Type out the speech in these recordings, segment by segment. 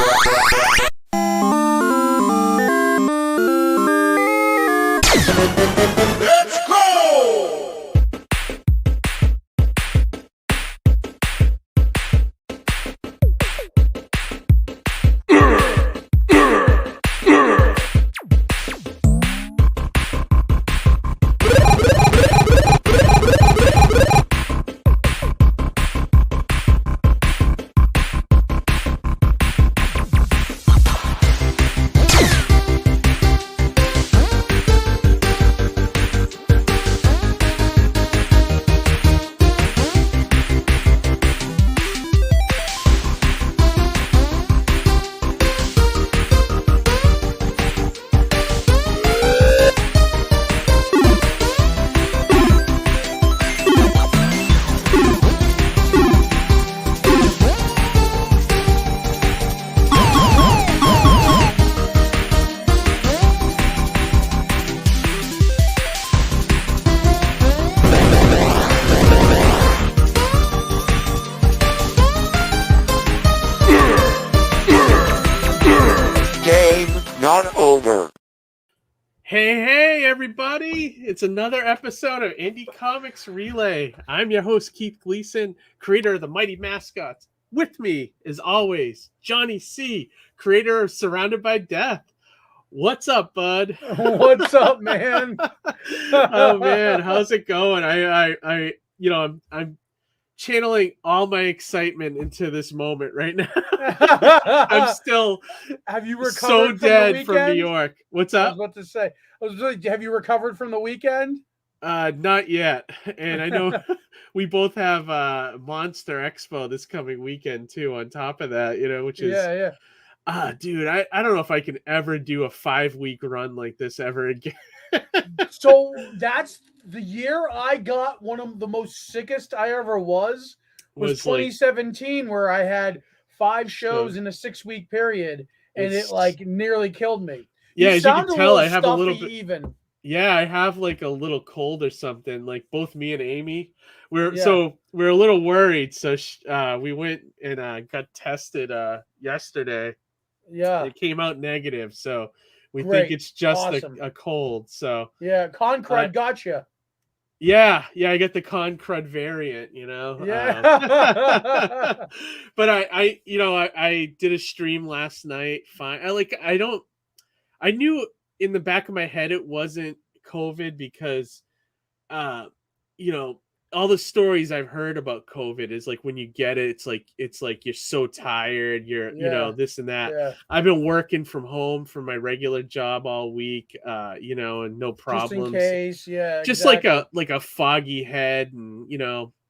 Let's go! Not over. Hey, everybody. It's another episode of Indie Comics Relay. I'm your host, Keith Gleason, creator of the Mighty Mascots. With me, as always, Johnny C., creator of Surrounded by Death. What's up, bud? What's up, man? Oh, man. How's it going? I'm channeling all my excitement into this moment right now. I'm still have you recovered so from dead from New York. What's up? I was about to say, have you recovered from the weekend? Not yet. And I know we both have Monster Expo this coming weekend too, on top of that, which is dude, I don't know if I can ever do a 5-week run like this ever again. So that's the year I got one of the most sickest I ever was 2017, where I had 5 shows in a 6-week period, and it nearly killed me. Yeah, as you can tell, I have a little bit. Even. Yeah, I have like a little cold or something. Like both me and Amy, we're a little worried. So we went and got tested yesterday. Yeah, it came out negative. So we think it's just a cold. So yeah, Concrud got you. Yeah, I get the Concrud variant, Yeah. But I did a stream last night. Fine. I knew in the back of my head it wasn't COVID because, all the stories I've heard about COVID is like when you get it, it's like you're so tired, this and that. Yeah. I've been working from home from my regular job all week, and no problems. Just in case, yeah. Just exactly. like a foggy head and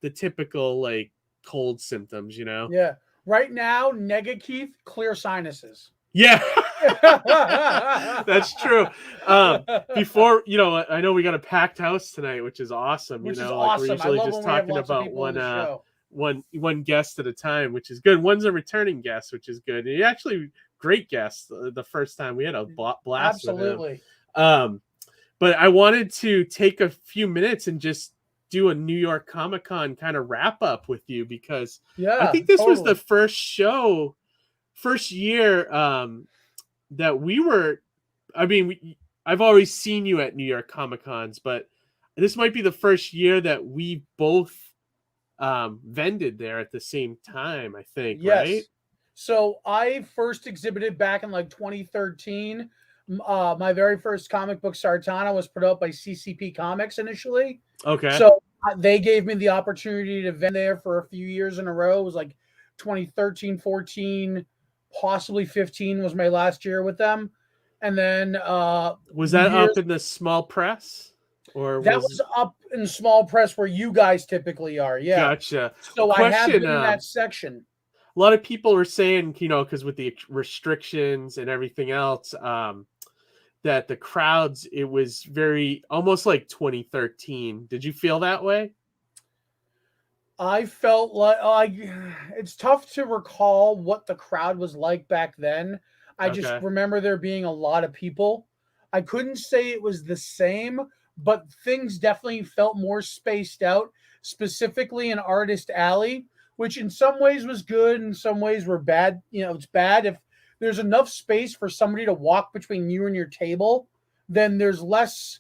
the typical like cold symptoms, Yeah. Right now, Keith, clear sinuses. Yeah. That's true. Before, I know we got a packed house tonight, which is awesome. Which is awesome. We're usually just talking about one guest at a time, which is good. One's a returning guest, which is good. And actually great guest the first time. We had a blast. Absolutely. With him. But I wanted to take a few minutes and just do a New York Comic-Con kind of wrap up with you, because I think this was the first year that we were, I've always seen you at New York Comic-Cons, but this might be the first year that we both vended there at the same time, I think, yes. Right? So I first exhibited back in 2013. My very first comic book, Sartana, was put out by CCP Comics initially. Okay. So they gave me the opportunity to vend there for a few years in a row. It was 2013, 14, possibly 15 was my last year with them. And then was that up in the small press? Or that was up in small press where you guys typically are. Yeah. Gotcha. So I have been in that section. A lot of people were saying, because with the restrictions and everything else, that the crowds, it was very almost like 2013. Did you feel that way? I felt like it's tough to recall what the crowd was like back then. I just remember there being a lot of people. I couldn't say it was the same, but things definitely felt more spaced out, specifically in Artist Alley, which in some ways was good, in some ways were bad. It's bad if there's enough space for somebody to walk between you and your table, then there's less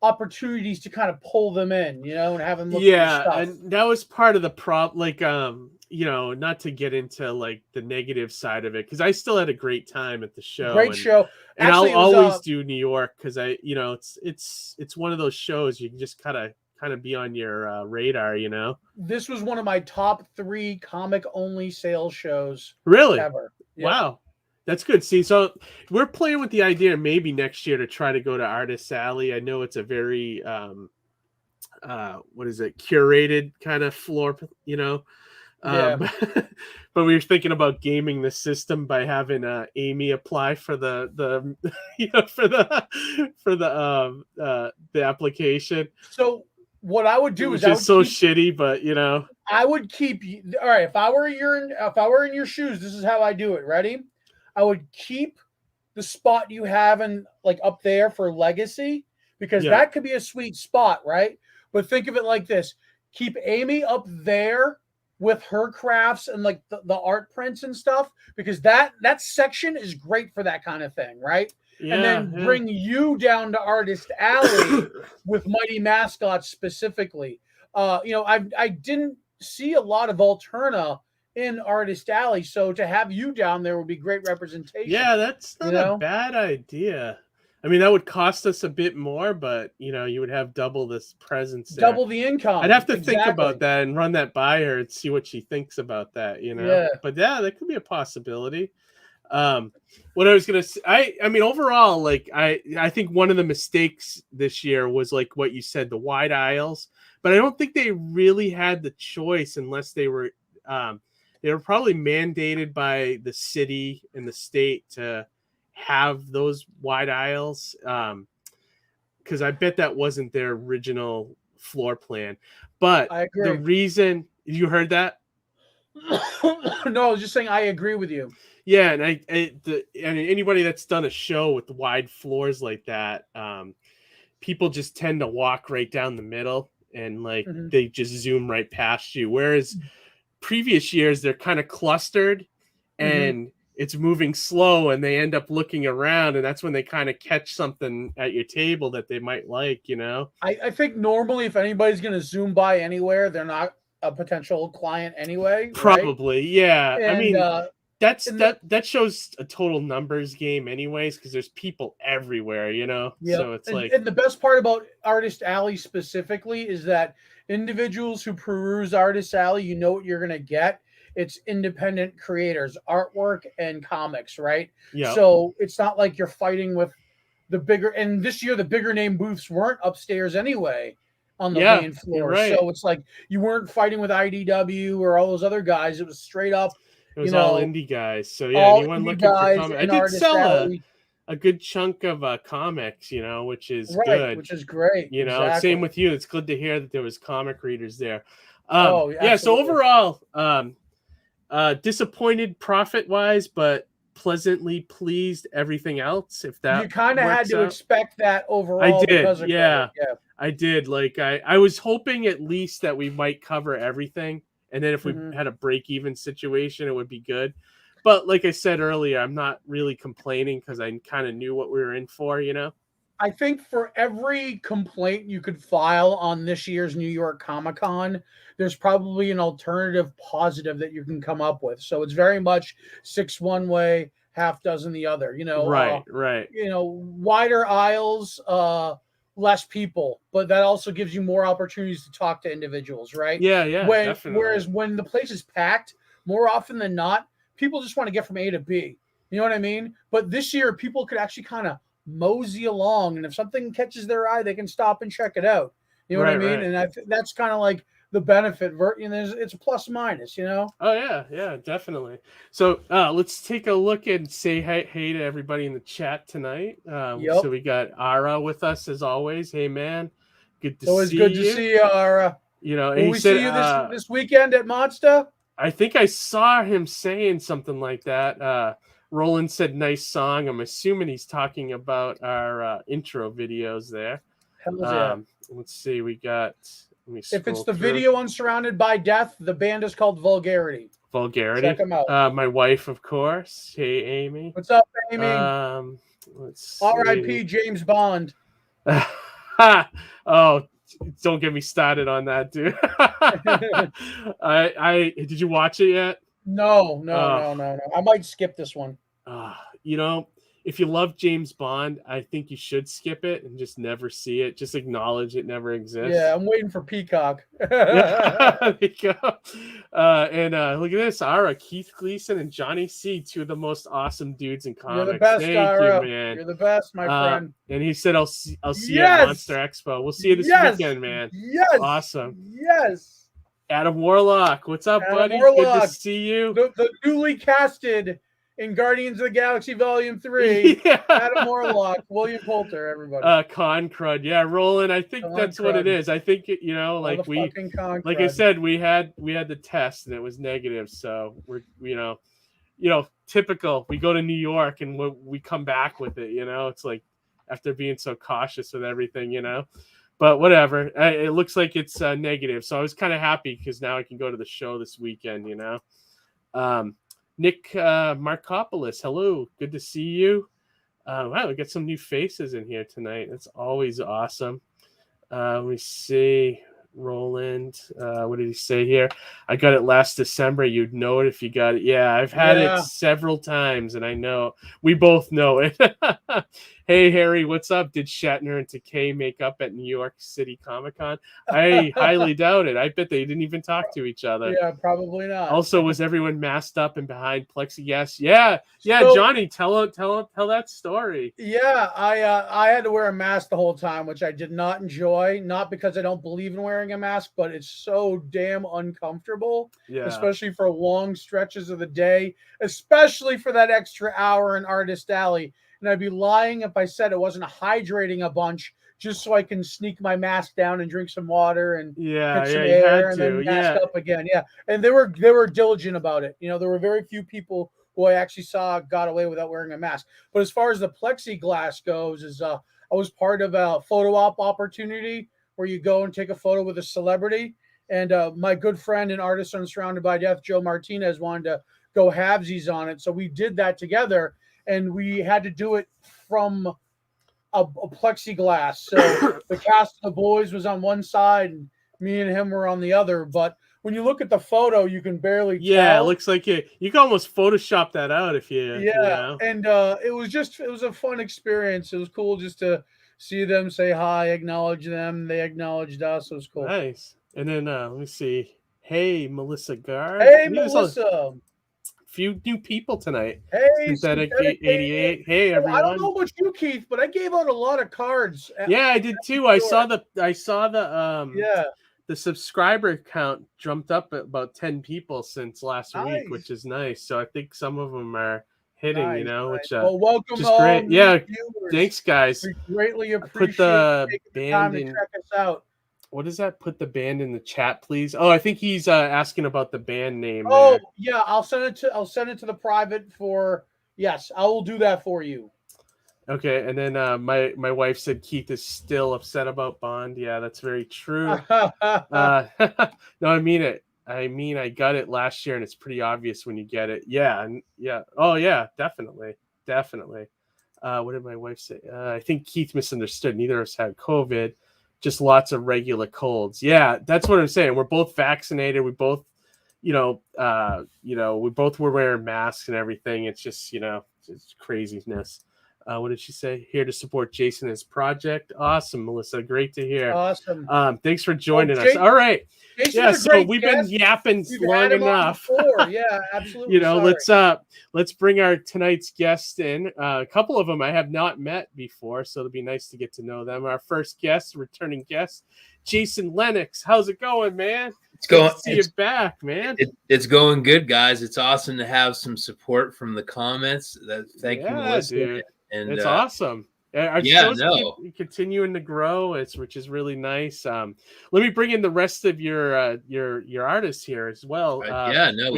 opportunities to kind of pull them in, and have them look at your stuff. And that was part of the problem. Like, not to get into like the negative side of it, because I still had a great time at the show. Great show. And Actually, I'll always do New York because it's one of those shows you can just kind of be on your radar. This was one of my top 3 comic only sales shows. Really? Ever. Yep. Wow. That's good. See, so we're playing with the idea maybe next year to try to go to Artist Alley. I know it's a very, curated kind of floor, Yeah. But we were thinking about gaming the system by having Amy apply for the application. So what I would do is so shitty, but I would keep. All right, if I were in your shoes, this is how I do it. Ready? I would keep the spot you have up there for legacy, because that could be a sweet spot, right? But think of it like this: keep Amy up there with her crafts and like the art prints and stuff, because that section is great for that kind of thing, right? Yeah, and then bring you down to Artist Alley with Mighty Mascots specifically. I didn't see a lot of Alterna in Artist Alley, so to have you down there would be great representation. Yeah, that's not a bad idea. I mean, that would cost us a bit more, but you would have double this presence there. Double the income. I'd have to think about that and run that by her and see what she thinks about that, Yeah. But yeah, that could be a possibility. What I was gonna say, I mean, overall, like I think one of the mistakes this year was like what you said, the wide aisles. But I don't think they really had the choice unless they were probably mandated by the city and the state to have those wide aisles, because I bet that wasn't their original floor plan. But I agree. The reason you heard that, no, I was just saying I agree with you. Yeah, and anybody that's done a show with wide floors like that, people just tend to walk right down the middle and they just zoom right past you. Whereas previous years they're kind of clustered and it's moving slow and they end up looking around, and that's when they kind of catch something at your table that they might like, I think normally if anybody's going to zoom by anywhere, they're not a potential client anyway. Probably, right? Yeah. And, I mean, that shows a total numbers game anyways, because there's people everywhere, Yeah. So it's and the best part about Artist Alley specifically is that individuals who peruse Artist Alley, you know what you're going to get. It's independent creators, artwork, and comics, right? Yeah. So it's not like you're fighting with the bigger. And this year, the bigger name booths weren't upstairs anyway on the main floor. Right. So it's like you weren't fighting with IDW or all those other guys. It was straight up. It was all indie guys. So yeah, anyone looking for comics. I did sell a good chunk of comics, which is good. Which is great. Exactly. Same with you. It's good to hear that there was comic readers there. Yeah. So overall, disappointed profit wise, but pleasantly pleased everything else. If that you kind of had to expect that overall. I did. Yeah, I did. Like I was hoping at least that we might cover everything. And then if we had a break-even situation, it would be good. But like I said earlier, I'm not really complaining because I kind of knew what we were in for, I think for every complaint you could file on this year's New York Comic-Con, there's probably an alternative positive that you can come up with. So it's very much 6 one way, half dozen the other. Right. Wider aisles, less people, but that also gives you more opportunities to talk to individuals, right? Yeah, definitely. Whereas when the place is packed, more often than not, people just want to get from A to B. You know what I mean? But this year, people could actually kind of mosey along, and if something catches their eye, they can stop and check it out. You know what I mean? Right. And that's kind of like the benefit. It's a plus minus, Oh yeah, definitely. So let's take a look and say hey to everybody in the chat tonight. So we got Ara with us as always. Hey man, good to see you. Always good to see you, Ara. And we see you this weekend at Monster? I think I saw him saying something like that. Roland said nice song. I'm assuming he's talking about our intro videos there. Hell yeah. Let's see, we got. If it's the video on Surrounded by Death, the band is called Vulgarity. Vulgarity. Check them out. My wife, of course. Hey, Amy. What's up, Amy? Let's R.I.P. James Bond. Oh, don't get me started on that, dude. I did you watch it yet? No. I might skip this one. You know, if you love James Bond, I think you should skip it and just never see it. Just acknowledge it never exists. Yeah, I'm waiting for Peacock. There you go. And look at this, Ara, Keith Gleason, and Johnny C, two of the most awesome dudes in comics. You're the best, Thank Ara. you, man. You're the best, my friend. And he said, "I'll see you at Monster Expo. We'll see you this weekend, man." Yes. Awesome. Yes. Adam Warlock, what's up, buddy? Warlock. Good to see you. The newly casted in Guardians of the Galaxy Volume 3, Adam Warlock, William Poulter, everybody. Con crud, yeah, Roland. I think that's what it is. I think like I said, we had the test and it was negative, so we're typical. We go to New York and we come back with it. It's like after being so cautious with everything, But whatever, it looks like it's negative, so I was kind of happy because now I can go to the show this weekend. Nick Markopoulos, hello, good to see you. Wow, we got some new faces in here tonight. That's always awesome. Let me see. Roland, what did he say here? I got it last December. You'd know it if you got it. Yeah, I've had it several times, and I know we both know it. Hey, Harry, what's up? Did Shatner and Takei make up at New York City Comic Con? I highly doubt it. I bet they didn't even talk to each other. Yeah, probably not. Also, was everyone masked up and behind plexiglass? Yeah. So, Johnny, tell that story. Yeah, I had to wear a mask the whole time, which I did not enjoy. Not because I don't believe in wearing a mask, but it's so damn uncomfortable. Yeah. Especially for long stretches of the day, especially for that extra hour in Artist Alley. And I'd be lying if I said it wasn't hydrating a bunch just so I can sneak my mask down and drink some water and get some air and then mask up again. Yeah. And they were diligent about it. There were very few people who I actually saw got away without wearing a mask. But as far as the plexiglass goes, I was part of a photo op opportunity where you go and take a photo with a celebrity. And my good friend and artist on Surrounded by Death, Joe Martinez, wanted to go halvesies on it. So we did that together. And we had to do it from a plexiglass. So the cast of the boys was on one side and me and him were on the other. But when you look at the photo, you can barely tell. Yeah, it looks like you can almost Photoshop that out if you. Yeah, and it was a fun experience. It was cool just to see them say hi, acknowledge them. They acknowledged us. It was cool. Nice. And then let me see. Hey, Melissa Gard. Hey, Melissa. Few new people tonight. Hey, Synthetic 88. Hey, everyone. I don't know about you, Keith, but I gave out a lot of cards. Yeah, I did too. I saw the subscriber count jumped up at about 10 people since last week, which is nice. So I think some of them are hitting, which welcome which is great. Yeah, viewers. Thanks, guys. We greatly appreciate put the band time to check us out. What is that? Put the band in the chat, please. Oh, I think he's asking about the band name. Oh, yeah, I'll send it to the private for. Yes, I will do that for you. Okay, and then my wife said Keith is still upset about Bond. Yeah, that's very true. No, I mean it. I got it last year, and it's pretty obvious when you get it. Yeah. Oh, yeah, definitely. What did my wife say? I think Keith misunderstood. Neither of us had COVID. Just lots of regular colds. Yeah, that's what I'm saying. We're both vaccinated. We both, we both were wearing masks and everything. It's just, it's craziness. What did she say? Here to support Jason and his project. Awesome, Melissa. Great to hear. Awesome. Thanks for joining us. All right. Jason's so we've been yapping long enough. Yeah, absolutely. Let's bring our tonight's guest in. A couple of them I have not met before, so it'll be nice to get to know them. Our first guest, returning guest, Jason Lenox. How's it going, man? It's going. Good to see you back, man. It's going good, guys. It's awesome to have some support from the comments. Thank you, Melissa. Dude. And it's awesome. Our show's continuing to grow, which is really nice. Let me bring in the rest of your artists here as well. We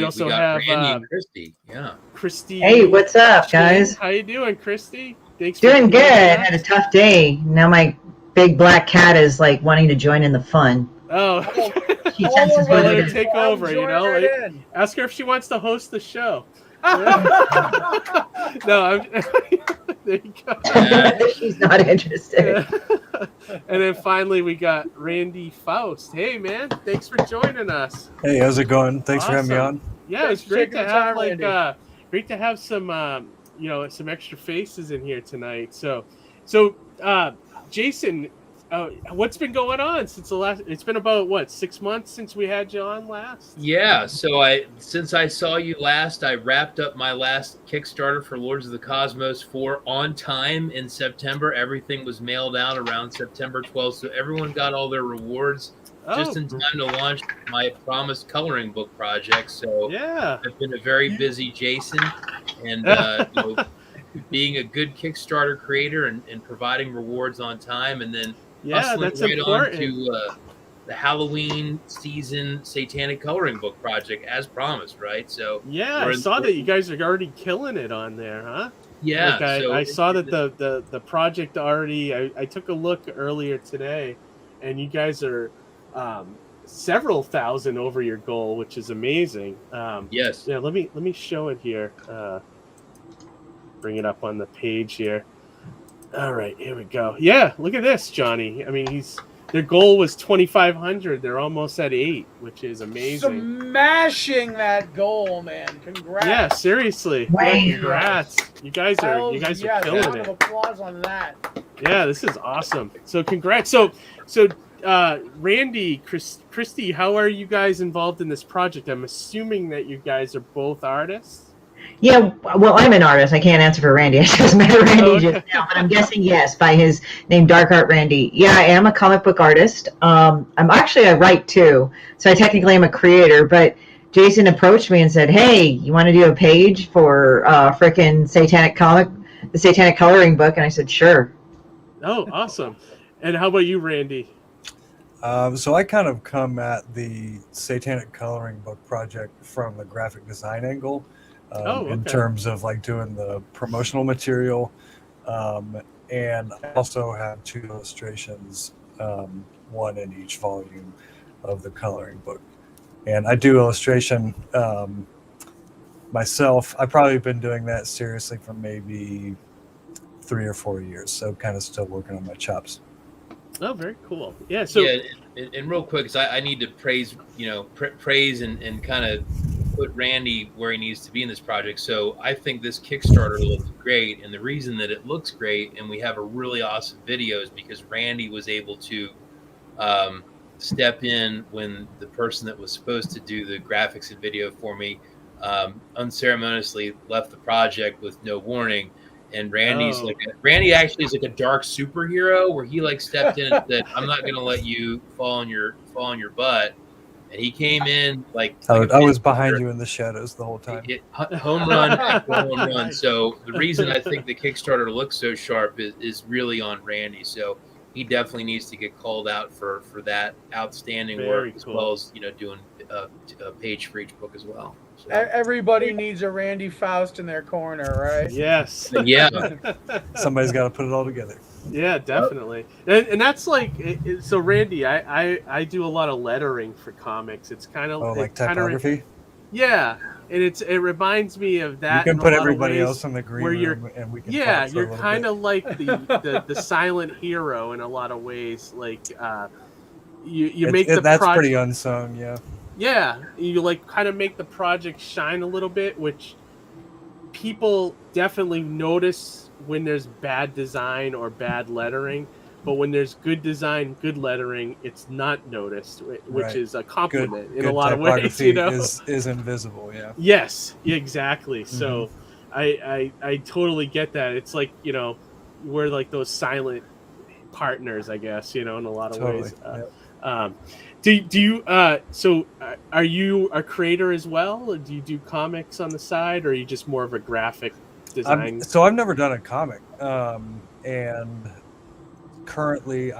also have Randy and Christy. Yeah, Christy. Hey, what's up, guys? How you doing, Christy? Thanks. Doing good. I had a tough day. Now my big black cat is like wanting to join in the fun. Oh, She senses let whether her take over. You know, right like, in. ask her if she wants to host the show. No, there you go. she's not interested. And then finally we got Randy Faust. Hey man, thanks for joining us. Hey, how's it going? Thanks for having me on. Yeah, Thanks it's for great to taking the have time, great to have some some extra faces in here tonight. So Jason, what's been going on since the last? It's been about what, 6 months since we had you on last. Yeah, so since I saw you last, I wrapped up my last Kickstarter for Lords of the Cosmos 4 on time in September. Everything was mailed out around September 12th, so everyone got all their rewards just in time to launch my promised coloring book project. So yeah, I've been a very busy Jason, and being a good Kickstarter creator and providing rewards on time, and then hustling that's right important. on to the Halloween season Satanic Coloring Book project as promised, right? So yeah, I saw that you guys are already killing it on there, huh? Yeah, like I saw that the project already. I took a look earlier today, and you guys are several thousand over your goal, which is amazing. Yes. Yeah, let me show it here. Bring it up on the page here. All right, here we go. Yeah, look at this, Johnny. I mean, their goal was 2,500. They're almost at 8, which is amazing. Smashing that goal, man! Congrats. Yeah, seriously. Wow. Congrats. You guys are killing round it. of applause on that. Yeah, this is awesome. So congrats. So Randy, Christy, how are you guys involved in this project? I'm assuming that you guys are both artists. Yeah, well, I'm an artist. I can't answer for Randy. I just met Randy just now, but I'm guessing yes by his name, Dark Art Randy. Yeah, I am a comic book artist. I write too, so I technically am a creator. But Jason approached me and said, "Hey, you want to do a page for frickin' the Satanic Coloring Book?" And I said, "Sure." Oh, awesome! And how about you, Randy? So I kind of come at the Satanic Coloring Book project from the graphic design angle. In terms of like doing the promotional material, and I also have 2 illustrations, one in each volume of the coloring book, and I do illustration myself. I've probably been doing that seriously for maybe 3 or 4 years, so kind of still working on my chops. Oh, very cool. Yeah. So and real quick, because I need to praise and kind of put Randy where he needs to be in this project. So I think this Kickstarter looks great, and the reason that it looks great and we have a really awesome video is because Randy was able to step in when the person that was supposed to do the graphics and video for me unceremoniously left the project with no warning. And Randy actually is like a dark superhero where he like stepped in and said, "I'm not going to let you fall on your butt." And he came in like I was behind you in the shadows the whole time. Home run after home run. So the reason I think the Kickstarter looks so sharp is really on Randy. So he definitely needs to get called out for that outstanding work, as well as doing a page for each book as well. So. Everybody needs a Randy Faust in their corner, right? Yes. Yeah. Somebody's got to put it all together. Yeah, definitely. And that's like, so Randy, I do a lot of lettering for comics. It's kind of like typography. Yeah, and it reminds me of that. You can put everybody else in the green room, and we can. Yeah, you're kind of like the silent hero in a lot of ways. Like you make the that's project, pretty unsung, yeah. Yeah, you like kind of make the project shine a little bit, which people definitely notice when there's bad design or bad lettering. But when there's good design, good lettering, it's not noticed, which is a compliment in a lot of ways. Is invisible, yeah. Yes, exactly. Mm-hmm. So I totally get that. It's like, we're like those silent partners, I guess, in a lot of ways. Do you so are you a creator as well? Or do you do comics on the side, or are you just more of a graphic design? So I've never done a comic, and currently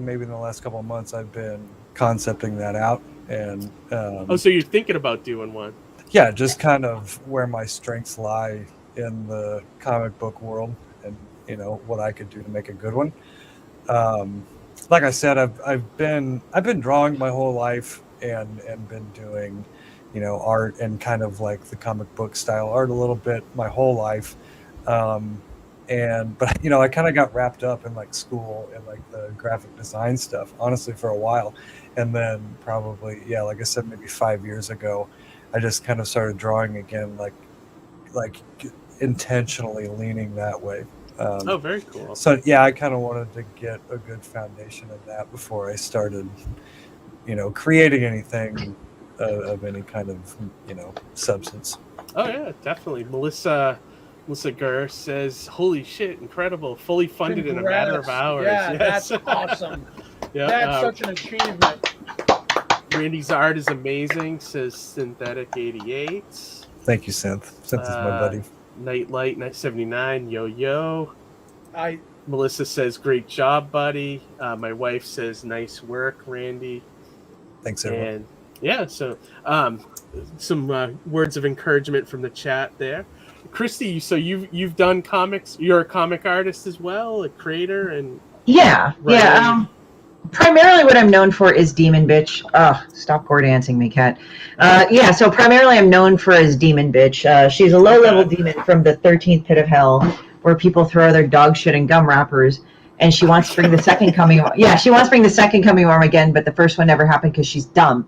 maybe in the last couple of months I've been concepting that out, and so you're thinking about doing one? Yeah, just kind of where my strengths lie in the comic book world, and what I could do to make a good one. like I said, I've been drawing my whole life and been doing, art and kind of like the comic book style art a little bit my whole life. But I kind of got wrapped up in like school and like the graphic design stuff, honestly, for a while. And then probably, like I said, maybe 5 years ago, I just kind of started drawing again, like intentionally leaning that way. Very cool. So yeah, I kind of wanted to get a good foundation of that before I started, creating anything of any kind of, substance. Oh yeah, definitely. Melissa Gurr says, "Holy shit, incredible! Fully funded in a matter of hours." Yeah, yes. That's awesome. Yeah, that's such an achievement. Randy's art is amazing, says Synthetic 88. Thank you, Synth. Synth is my buddy. Nightlight 79, yo. Melissa says, "Great job, buddy." My wife says, "Nice work, Randy." Thanks, everyone. And yeah, so some words of encouragement from the chat there. Christy, so you've done comics. You're a comic artist as well, a creator, and primarily what I'm known for is Demon Bitch. Stop core dancing me, cat. So primarily I'm known for as Demon Bitch. She's a low-level demon from the 13th pit of hell, where people throw their dog shit and gum wrappers, and she wants to bring the second coming. Yeah, she wants to bring the second coming of Armageddon, but the first one never happened because she's dumb.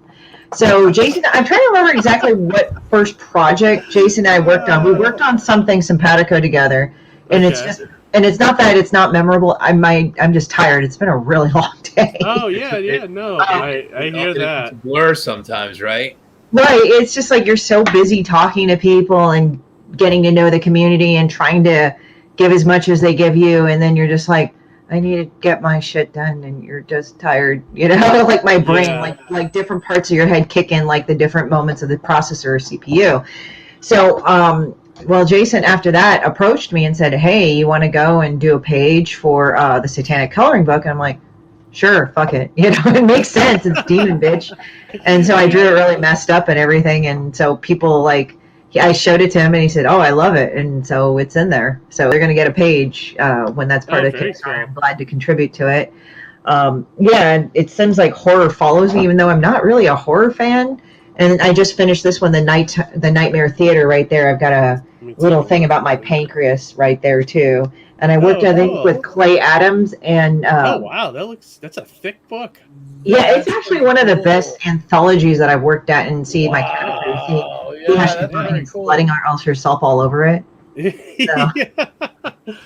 So Jason, I'm trying to remember exactly what first project Jason and I worked on. We worked on something simpatico together, and it's not that it's not memorable. I'm just tired. It's been a really long day. Oh yeah, no, I hear that. It's a blur sometimes, right? Right. It's just like you're so busy talking to people and getting to know the community and trying to give as much as they give you, and then you're just like, I need to get my shit done, and you're just tired, like my brain, like different parts of your head kick in, like the different moments of the processor or CPU. So, Jason, after that, approached me and said, "Hey, you want to go and do a page for the Satanic Coloring Book?" And I'm like, "Sure, fuck it." It makes sense. It's Demon Bitch. And so I drew it really messed up and everything. And so people I showed it to him and he said, "Oh, I love it." And so it's in there. So they're going to get a page when that's part of Kickstarter. Cool. I'm glad to contribute to it. It seems like horror follows me, even though I'm not really a horror fan. And I just finished this one, the Nightmare Theater right there. I've got a little thing about my pancreas right there too. And I worked, I think, with Clay Adams and. Wow, that's a thick book. Yeah, it's actually one of the best anthologies that I've worked at and see my characters. That's very cool. Letting herself all over it. So,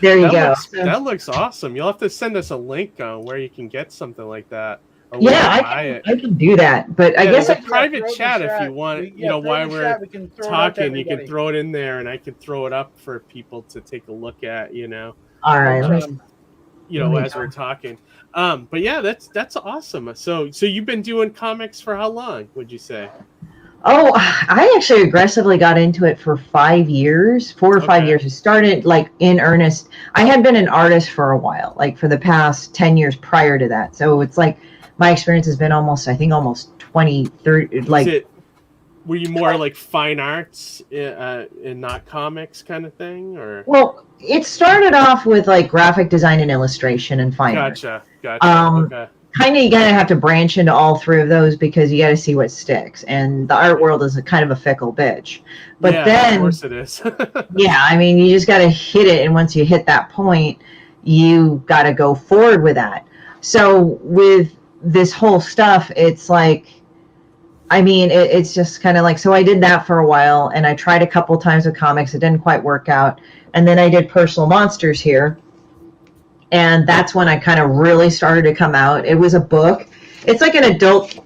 there you go. That looks awesome. You'll have to send us a link on where you can get something like that. I can do that. But I guess a private chat if you want. While we're talking, you can throw it in there, and I can throw it up for people to take a look at. All right. As we're talking. But yeah, that's awesome. So you've been doing comics for how long, would you say? Oh, I actually aggressively got into it for 5 years, 4 or 5 years. I started in earnest. I had been an artist for a while, for the past 10 years prior to that. So it's my experience has been almost 20, 30, were you more like fine arts and not comics kind of thing, or? Well, it started off with graphic design and illustration and fine art. Gotcha. Okay. Kind of, you gotta have to branch into all three of those because you gotta see what sticks. And the art world is a kind of a fickle bitch. But then, of course it is. You just gotta hit it, and once you hit that point, you gotta go forward with that. So with this whole stuff, it's it's just kind of so I did that for a while, and I tried a couple times with comics. It didn't quite work out. And then I did Personal Monsters here. And that's when I kind of really started to come out. It was a book. It's like an adult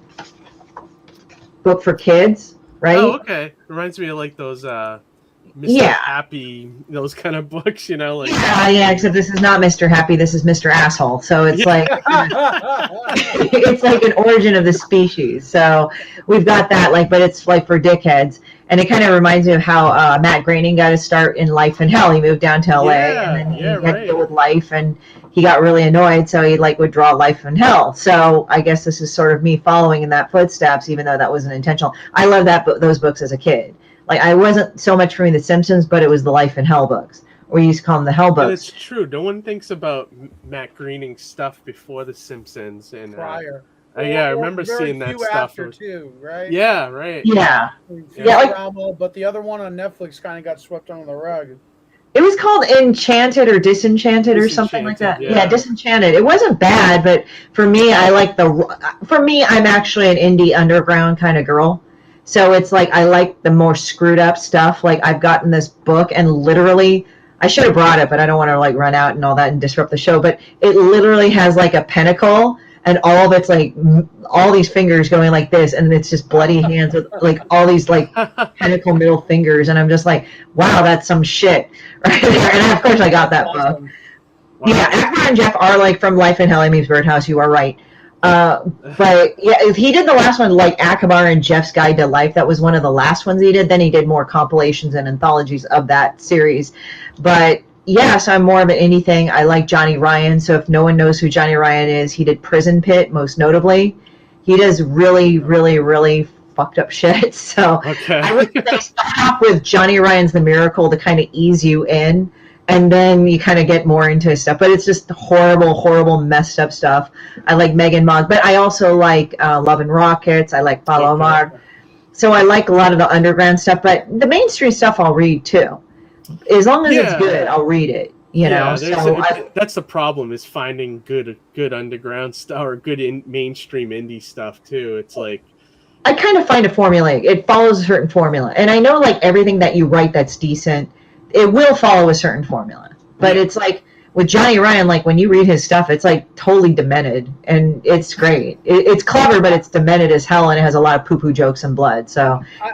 book for kids, right? Oh, okay. Reminds me of those Mr. Happy, those kind of books, except this is not Mr. Happy, this is Mr. Asshole. So it's it's like an origin of the species. So we've got that, but it's for dickheads. And it kind of reminds me of how Matt Groening got his start in life in hell. He moved down to LA and then he had to deal with life, and he got really annoyed, so he would draw Life in Hell. So I guess this is sort of me following in that footsteps, even though that wasn't intentional. I loved those books as a kid. I wasn't so much for me The Simpsons, but it was the Life in Hell books. We used to call them the Hell And books. it's true. No one thinks about Matt Groening's stuff before The Simpsons and prior. Yeah, I remember seeing that stuff. After too, right? Yeah, right. Yeah. But the other one on Netflix kind of got swept under the rug. It was called Enchanted or Disenchanted or something like that. Yeah, Disenchanted. It wasn't bad, but for me, I'm actually an indie underground kind of girl. So it's like I like the more screwed up stuff. Like I've gotten this book and literally, I should have brought it, but I don't want to like run out and all that and disrupt the show. But it literally has like a pentacle and all of it's like all these fingers going like this, and it's just bloody hands with like all these like pentacle middle fingers, and I'm just like, wow, that's some shit right there. And of course I got that book. Wow. Yeah, Akbar and Jeff are like from Life in Hell Meets Birdhouse. You are right. But yeah, he did the last one, like Akbar and Jeff's Guide to Life. That was one of the last ones he did. Then he did more compilations and anthologies of that series. But yeah, so I'm more of an indie thing. I like Johnny Ryan. So if no one knows who Johnny Ryan is, he did Prison Pit, most notably. He does really, really, really fucked up shit. So I would say start off with Johnny Ryan's The Miracle to kind of ease you in. And then you kind of get more into his stuff. But it's just horrible, horrible, messed up stuff. I like Megan Mogg. But I also like Love and Rockets. I like Paulo Mar. So I like a lot of the underground stuff. But the mainstream stuff I'll read, too. As long as it's good, I'll read it. You know, that's the problem, is finding good underground stuff or good mainstream indie stuff, too. It's like... I kind of find a formula. It follows a certain formula. And I know, like, everything that you write that's decent, it will follow a certain formula. But it's like with Johnny Ryan, like when you read his stuff, it's like totally demented, and it's great. It's clever, but it's demented as hell, and it has a lot of poo-poo jokes and blood. So I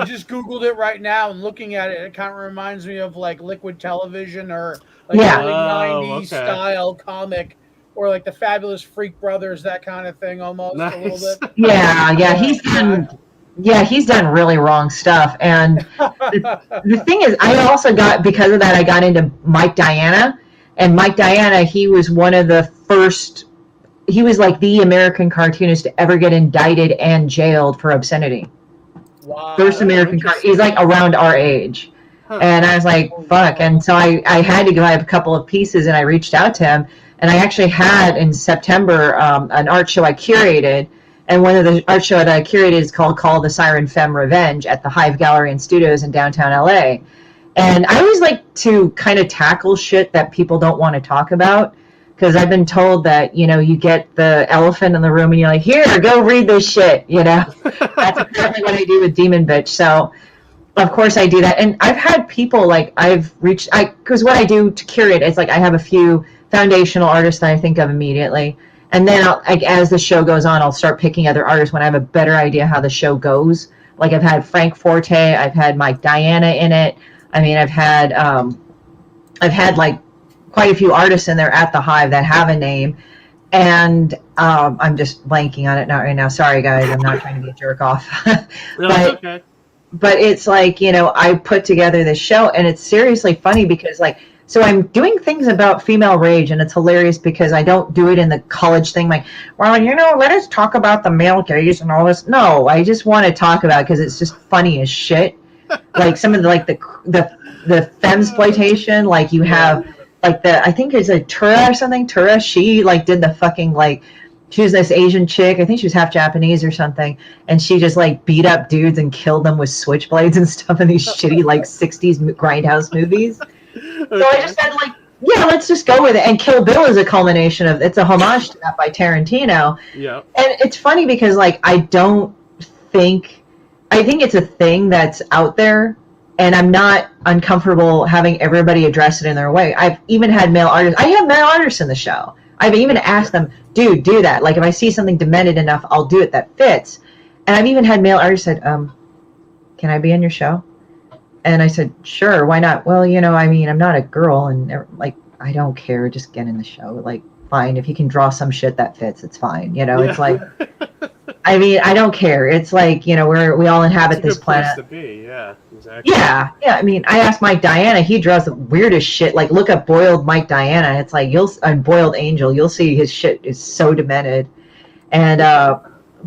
just Googled it right now, and looking at it, it kind of reminds me of like Liquid Television or like early 90s style comic, or like the Fabulous Freak Brothers, that kind of thing almost a little bit. Yeah, he's done really wrong stuff. And the thing is, I also because of that, I got into Mike Diana. And Mike Diana, he was one of the first, he was like the American cartoonist to ever get indicted and jailed for obscenity. Wow. First American he's like around our age. And I was like, fuck. And so I had to go, I have a couple of pieces, and I reached out to him. And I actually had in September an art show I curated. And one of the art show that I curated is called Call the Siren Femme Revenge at the Hive Gallery and Studios in downtown LA. And I always like to kind of tackle shit that people don't want to talk about, because I've been told that, you know, you get the elephant in the room and you're like, here, go read this shit, you know. That's exactly what I do with Demon Bitch. So, of course, I do that. And I've had people, like, because what I do to curate is, like, I have a few foundational artists that I think of immediately. And then as the show goes on, I'll start picking other artists when I have a better idea how the show goes. Like I've had Frank Forte, I've had Mike Diana in it. I mean, I've had like quite a few artists in there at the Hive that have a name. And I'm just blanking on it right now. Sorry, guys. I'm not trying to be a jerk off. But it's like, you know, I put together this show, and it's seriously funny because, like, so I'm doing things about female rage, and it's hilarious because I don't do it in the college thing. Like, well, you know, let us talk about the male gaze and all this. No, I just want to talk about it because it's just funny as shit. Like some of the femsploitation, like you have like I think it's a Tura or something. Tura, she like did the fucking like, she was this Asian chick. I think she was half Japanese or something. And she just like beat up dudes and killed them with switchblades and stuff in these shitty like 60s grindhouse movies. So I just said, like, yeah, let's just go with it. And Kill Bill is a culmination of, it's a homage to that by Tarantino. Yeah. And it's funny because, like, I think it's a thing that's out there, and I'm not uncomfortable having everybody address it in their way. I've even had male artists. I have male artists in the show. I've even asked them, dude, do that. Like, if I see something demented enough, I'll do it that fits. And I've even had male artists said, can I be in your show? And I said, sure, why not? Well, you know, I mean, I'm not a girl, and like, I don't care. Just get in the show. Like, fine. If you can draw some shit that fits, it's fine. You know, it's like, I mean, I don't care. It's like, you know, we all inhabit this planet. Place to be. Yeah, exactly. Yeah. I mean, I asked Mike Diana. He draws the weirdest shit. Like, look up Boiled Mike Diana. It's like Boiled Angel. You'll see his shit is so demented. And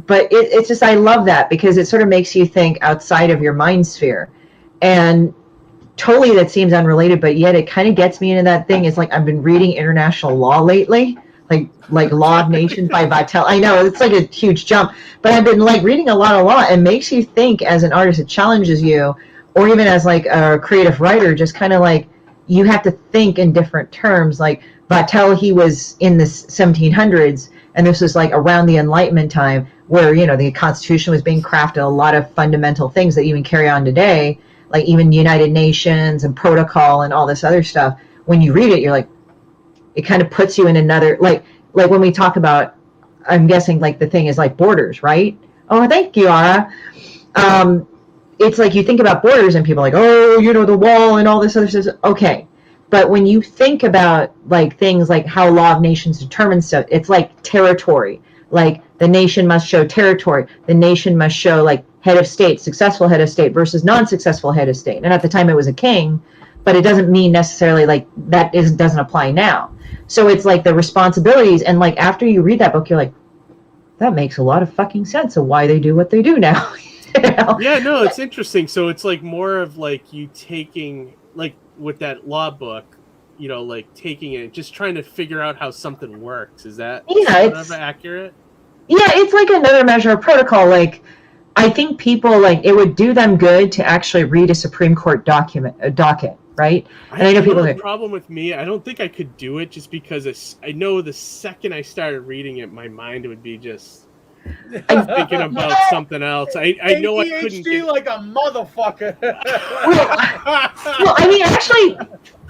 but it's just, I love that because it sort of makes you think outside of your mind sphere. And totally that seems unrelated, but yet it kind of gets me into that thing. It's like I've been reading international law lately, like Law of Nations by Vattel. I know it's like a huge jump, but I've been like reading a lot of law, and makes you think as an artist. It challenges you, or even as like a creative writer, just kind of like you have to think in different terms. Like Vattel, he was in the 1700s, and this was like around the Enlightenment time, where the Constitution was being crafted. A lot of fundamental things that even carry on today, like even United Nations and protocol and all this other stuff. When you read it, you're like, it kind of puts you in another, like when we talk about, I'm guessing like the thing is like borders, right? Oh, thank you, Ara. It's like you think about borders and people are like, oh, the wall and all this other stuff. Okay. But when you think about like things like how Law of Nations determines stuff, it's like territory. Like the nation must show territory. The nation must show like head of state, successful head of state versus non-successful head of state. And at the time it was a king, but it doesn't mean necessarily like that doesn't apply now. So it's like the responsibilities, and like after you read that book, you're like, that makes a lot of fucking sense of why they do what they do now. Yeah, no, it's interesting. So it's like more of like you taking, like with that law book, like taking it, just trying to figure out how something works. Is that it's accurate? Yeah, it's like another measure of protocol. Like I think people, like, it would do them good to actually read a Supreme Court docket, right? And I know people. The problem with me, I don't think I could do it, just because I know the second I started reading it, my mind would be just thinking about something else. I know I couldn't get like a motherfucker. Well, I mean, actually,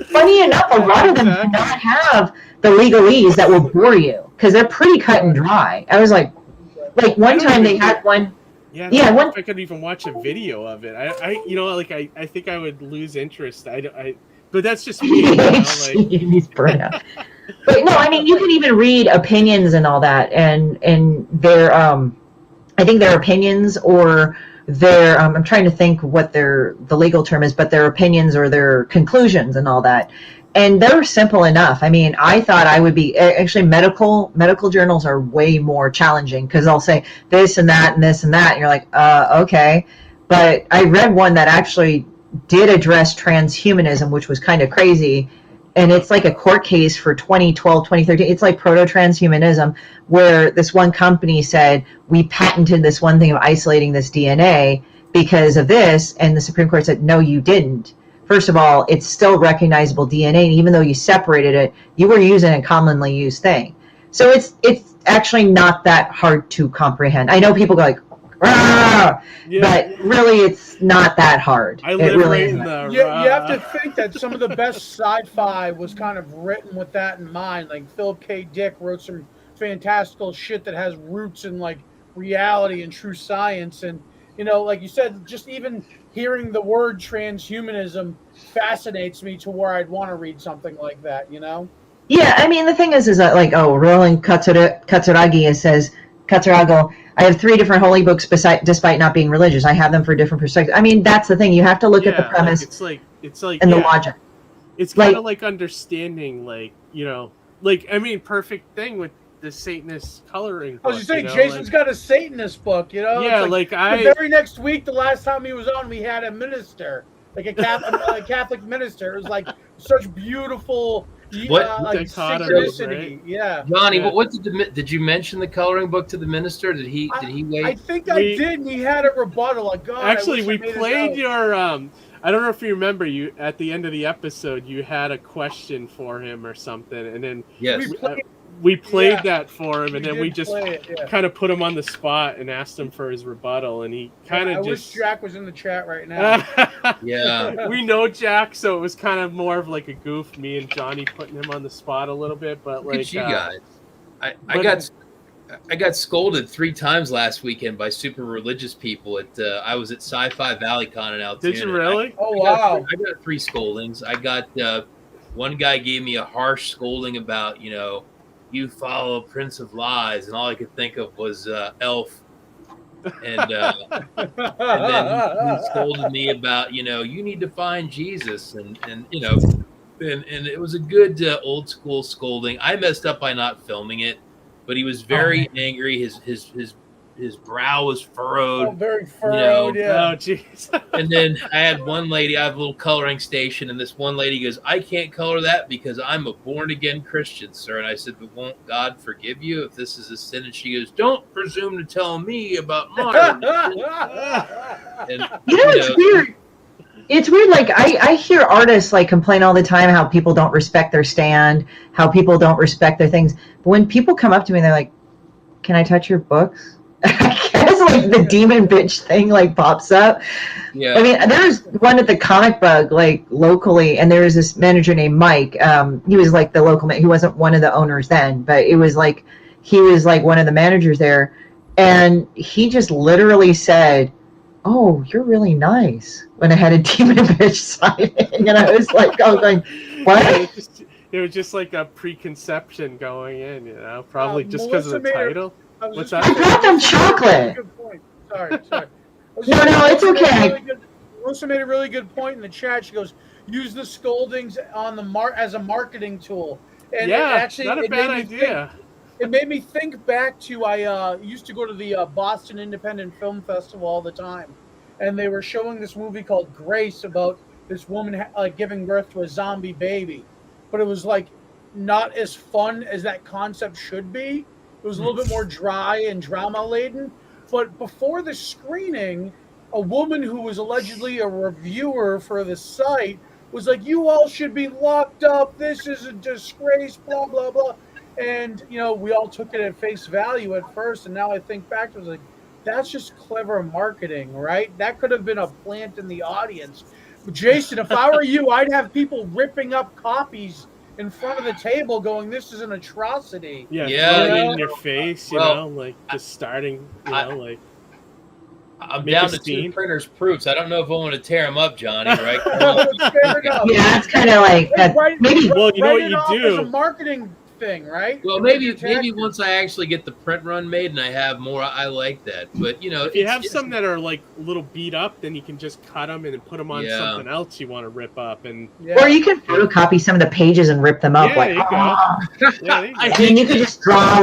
funny enough, a lot of them do not have the legalese that will bore you, because they're pretty cut and dry. I was like one time they had one. Yeah, if I could even watch a video of it, I think I would lose interest. But that's just me. He's burnt out. But no, I mean, you can even read opinions and all that, and their I think their opinions, or their I'm trying to think what the legal term is, but their opinions or their conclusions and all that. And they're simple enough. I mean, I thought I would be, actually medical journals are way more challenging, because they'll say this and that and this and that. And you're like, okay. But I read one that actually did address transhumanism, which was kind of crazy. And it's like a court case for 2012, 2013. It's like proto-transhumanism, where this one company said, we patented this one thing of isolating this DNA because of this. And the Supreme Court said, no, you didn't. First of all, it's still recognizable DNA, and even though you separated it, you were using a commonly used thing. So it's actually not that hard to comprehend. I know people go like, but really it's not that hard. You have to think that some of the best sci-fi was kind of written with that in mind. Like Philip K. Dick wrote some fantastical shit that has roots in like reality and true science. And like you said, just even hearing the word transhumanism fascinates me to where I'd want to read something like that, Yeah, I mean, the thing is that, like, Roland Katsuragi says, Katsurago, I have 3 different holy books despite not being religious. I have them for different perspectives. I mean, that's the thing. You have to look at the premise and the logic. It's kind of like understanding, perfect thing with the Satanist coloring book. I was just saying, Jason's got a Satanist book, Yeah, the very next week, the last time he was on, we had a minister, like a Catholic minister. It was like such beautiful synchronicity. Right? Yeah, Johnny, what did you mention the coloring book to the minister? Did he wait? I think I did, and he had a rebuttal. Like, God, actually, we played your. I don't know if you remember, you at the end of the episode, you had a question for him or something, and then we played that for him, and then we just kind of put him on the spot and asked him for his rebuttal, and he kind of I wish Jack was in the chat right now. Yeah. We know Jack, so it was kind of more of like a goof, me and Johnny putting him on the spot a little bit, but like... Look at you guys. I got scolded 3 times last weekend by super religious people. I was at Sci-Fi ValleyCon in Altoona. Did you really? Wow. I got 3 scoldings. I got one guy gave me a harsh scolding about, you follow Prince of Lies, and all I could think of was Elf. And then he scolded me about, you need to find Jesus, and it was a good old school scolding. I messed up by not filming it, but he was very angry. His his brow was furrowed. Oh, very furrowed, yeah. Oh, jeez. And then I had one lady, I have a little coloring station, and this one lady goes, I can't color that because I'm a born-again Christian, sir. And I said, but won't God forgive you if this is a sin? And she goes, don't presume to tell me about mine. And, it's weird. It's weird. Like I hear artists like complain all the time how people don't respect their stand, how people don't respect their things. But when people come up to me, they're like, can I touch your books? I guess like the demon bitch thing like pops up. Yeah. I mean, there was one at the Comic Bug like locally, and there was this manager named Mike. He was like the local man. He wasn't one of the owners then, but it was like he was like one of the managers there, and he just literally said, "Oh, you're really nice," when I had a demon bitch signing, and I was like, "What?" It was just like a preconception going in, probably just because of the title. What's that? I brought them chocolate. Good point. Sorry. No, it's okay. Melissa made a really good point in the chat. She goes, "Use the scoldings on the as a marketing tool." And actually, not a bad idea. It made me think back to I used to go to the Boston Independent Film Festival all the time, and they were showing this movie called Grace about this woman giving birth to a zombie baby, but it was like not as fun as that concept should be. It was a little bit more dry and drama laden. But before the screening, a woman who was allegedly a reviewer for the site was like, "You all should be locked up. This is a disgrace, blah, blah, blah." And, we all took it at face value at first. And now I think back to it, was like, that's just clever marketing, right? That could have been a plant in the audience. But Jason, if I were you, I'd have people ripping up copies in front of the table going, this is an atrocity. Yeah, in your face, like just starting, like. I'm down to 2 printers' proofs. I don't know if I want to tear them up, Johnny, right? Yeah, it's kind of like that. Maybe. Well, you know what you do? It's a marketing thing, right? Well, maybe once I actually get the print run made and I have more, I like that. But, if you have some that are like a little beat up, then you can just cut them and put them on something else you want to rip up. Or you can photocopy some of the pages and rip them up. Yeah, there you go. I mean, you could just draw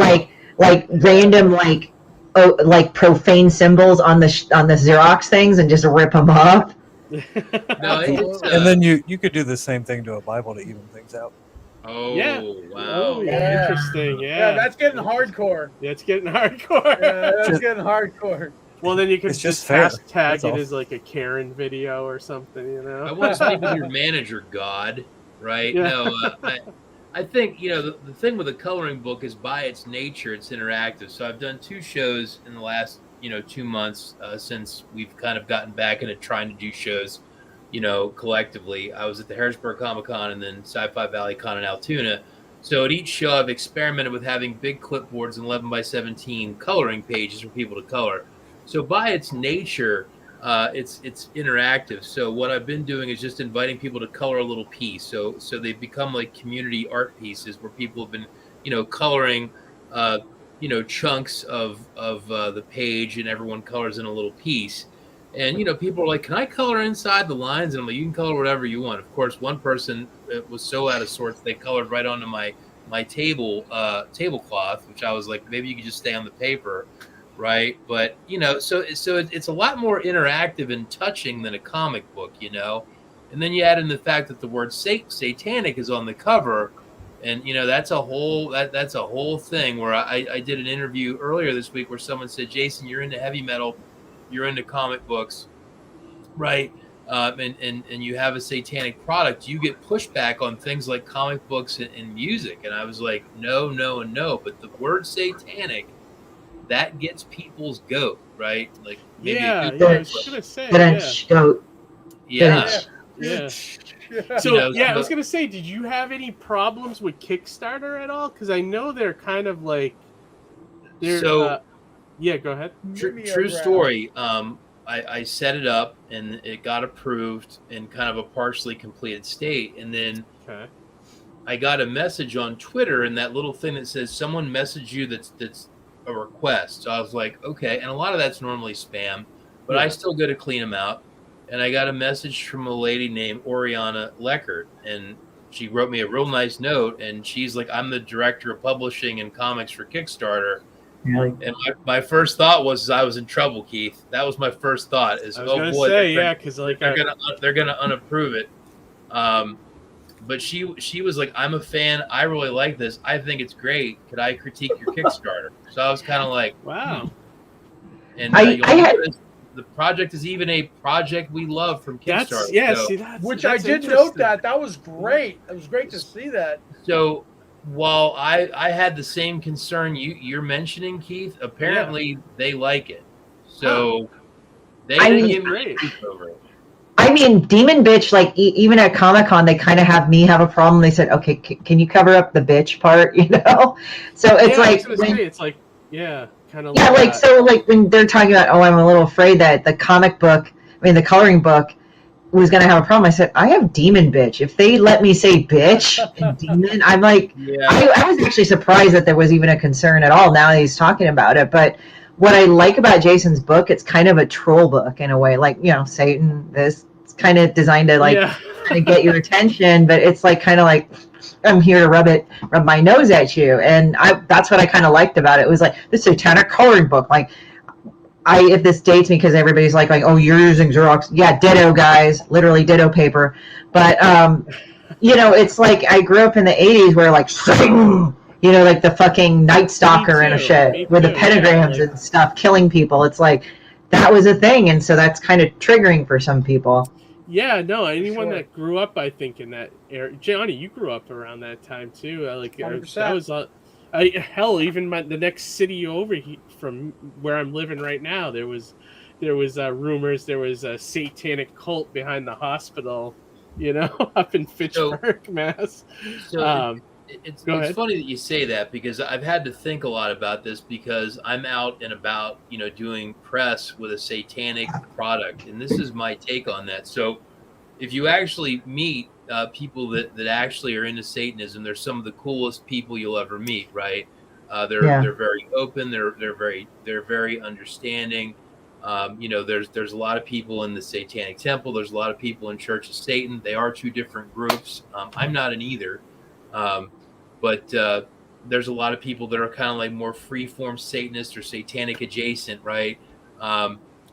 like random like profane symbols on the Xerox things and just rip them up. And then you could do the same thing to a Bible to even things out. Oh, yeah. Wow. Oh, yeah. Interesting. Yeah, that's getting hardcore. Yeah, it's getting hardcore. Yeah, that's getting hardcore. Well, then you could just hashtag it all. As like a Karen video or something, I want to speak with your manager, God, right? Yeah. No, I think, the thing with a coloring book is by its nature, it's interactive. So I've done 2 shows in the last, 2 months since we've kind of gotten back into trying to do shows, collectively. I was at the Harrisburg Comic-Con and then Sci-Fi Valley Con in Altoona. So at each show, I've experimented with having big clipboards and 11x17 coloring pages for people to color. So by its nature, it's interactive. So what I've been doing is just inviting people to color a little piece. So they've become like community art pieces where people have been, coloring, chunks of the page, and everyone colors in a little piece. And, people are like, can I color inside the lines? And I'm like, you can color whatever you want. Of course, one person was so out of sorts, they colored right onto my tablecloth, which I was like, maybe you could just stay on the paper. Right. But, so it's a lot more interactive and touching than a comic book, and then you add in the fact that the word satanic is on the cover. And, that's a whole thing where I did an interview earlier this week where someone said, Jason, you're into heavy metal, you're into comic books, right? And you have a satanic product, you get pushback on things like comic books and music. And I was like, no, and no. But the word satanic, that gets people's goat, right? Like, maybe I was gonna say, yeah. So I was gonna say, did you have any problems with Kickstarter at all? Because I know they're kind of like, go ahead. True story. I set it up and it got approved in kind of a partially completed state, and then I got a message on Twitter, and that little thing that says someone messaged you that's a request. So I was like, okay. And a lot of that's normally spam, but I still go to clean them out. And I got a message from a lady named Oriana Leckert, and she wrote me a real nice note. And she's like, I'm the director of publishing and comics for Kickstarter. Really? And my first thought was I was in trouble, Keith. That was my first thought. Is I was gonna say, yeah, because like they're gonna unapprove it. But she was like, I'm a fan. I really like this. I think it's great. Could I critique your Kickstarter? So I was kind of like, wow. And the project is even a project we love from Kickstarter. Which I did note that. That was great. It was great to see that. So while I had the same concern you're mentioning, Keith, apparently they like it. So they give me over it. I mean, Demon Bitch, like even at Comic-Con, they kind of have me have a problem. They said, okay, can you cover up the bitch part, you know? So it's kind of like when they're talking about, oh, I'm a little afraid that the coloring book was going to have a problem. I said, I have Demon Bitch. If they let me say bitch and demon, I'm like, I was actually surprised that there was even a concern at all now that he's talking about it. But what I like about Jason's book, it's kind of a troll book in a way, like, you know, Satan, this. Kind of designed to kind of get your attention, but it's like kind of like I'm here to rub my nose at you, and that's what I kind of liked about it. It was like the Satanic Coloring Book. Like, if this dates me because everybody's like, oh, you're using Xerox, yeah, ditto, guys, literally ditto paper. But you know, it's like I grew up in the '80s where like Satan, you know, like the fucking Night Stalker and a shit with the pentagrams and stuff, killing people. It's like that was a thing, and so that's kind of triggering for some people. Yeah, no, anyone that grew up, I think, in that era. Johnny, you grew up around that time too. Like 100%. That was hell. Even the next city over from where I'm living right now, there was rumors there was a satanic cult behind the hospital, you know, up in Fitchburg, Mass. So it's funny that you say that, because I've had to think a lot about this, because I'm out and about, you know, doing press with a satanic product, and this is my take on that. So if you actually meet people that actually are into Satanism, they're some of the coolest people you'll ever meet, right? They're very open, they're very understanding. You know, there's a lot of people in the Satanic Temple, there's a lot of people in Church of Satan. They are two different groups. I'm not in either. But there's a lot of people that are kind of like more free-form Satanist or satanic adjacent, right?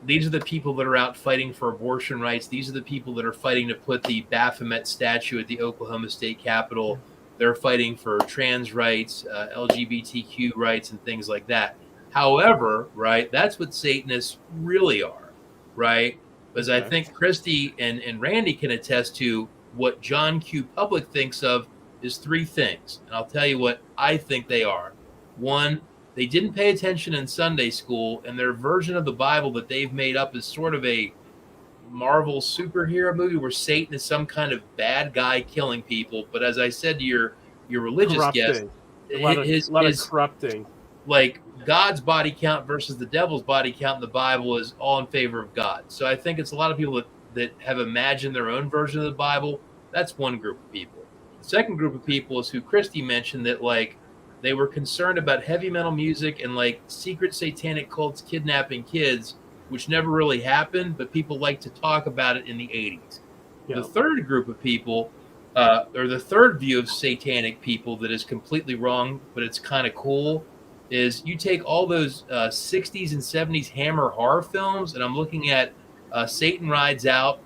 These are the people that are out fighting for abortion rights. These are the people that are fighting to put the Baphomet statue at the Oklahoma State Capitol. They're fighting for trans rights, LGBTQ rights, and things like that. However, right, that's what Satanists really are, right? Because I think Christy and Randy can attest to what John Q. Public thinks of is three things, and I'll tell you what I think they are. One, they didn't pay attention in Sunday school, and their version of the Bible that they've made up is sort of a Marvel superhero movie where Satan is some kind of bad guy killing people. But as I said to your religious guest, a lot of corrupting. Like God's body count versus the devil's body count in the Bible is all in favor of God. So I think it's a lot of people that have imagined their own version of the Bible. That's one group of people. Second group of people is who Christy mentioned, that like they were concerned about heavy metal music and like secret satanic cults kidnapping kids, which never really happened, but people like to talk about it in the 80s. Yeah. The third group of people, or the third view of satanic people that is completely wrong, but it's kind of cool, is you take all those 60s and 70s Hammer horror films, and I'm looking at Satan Rides Out,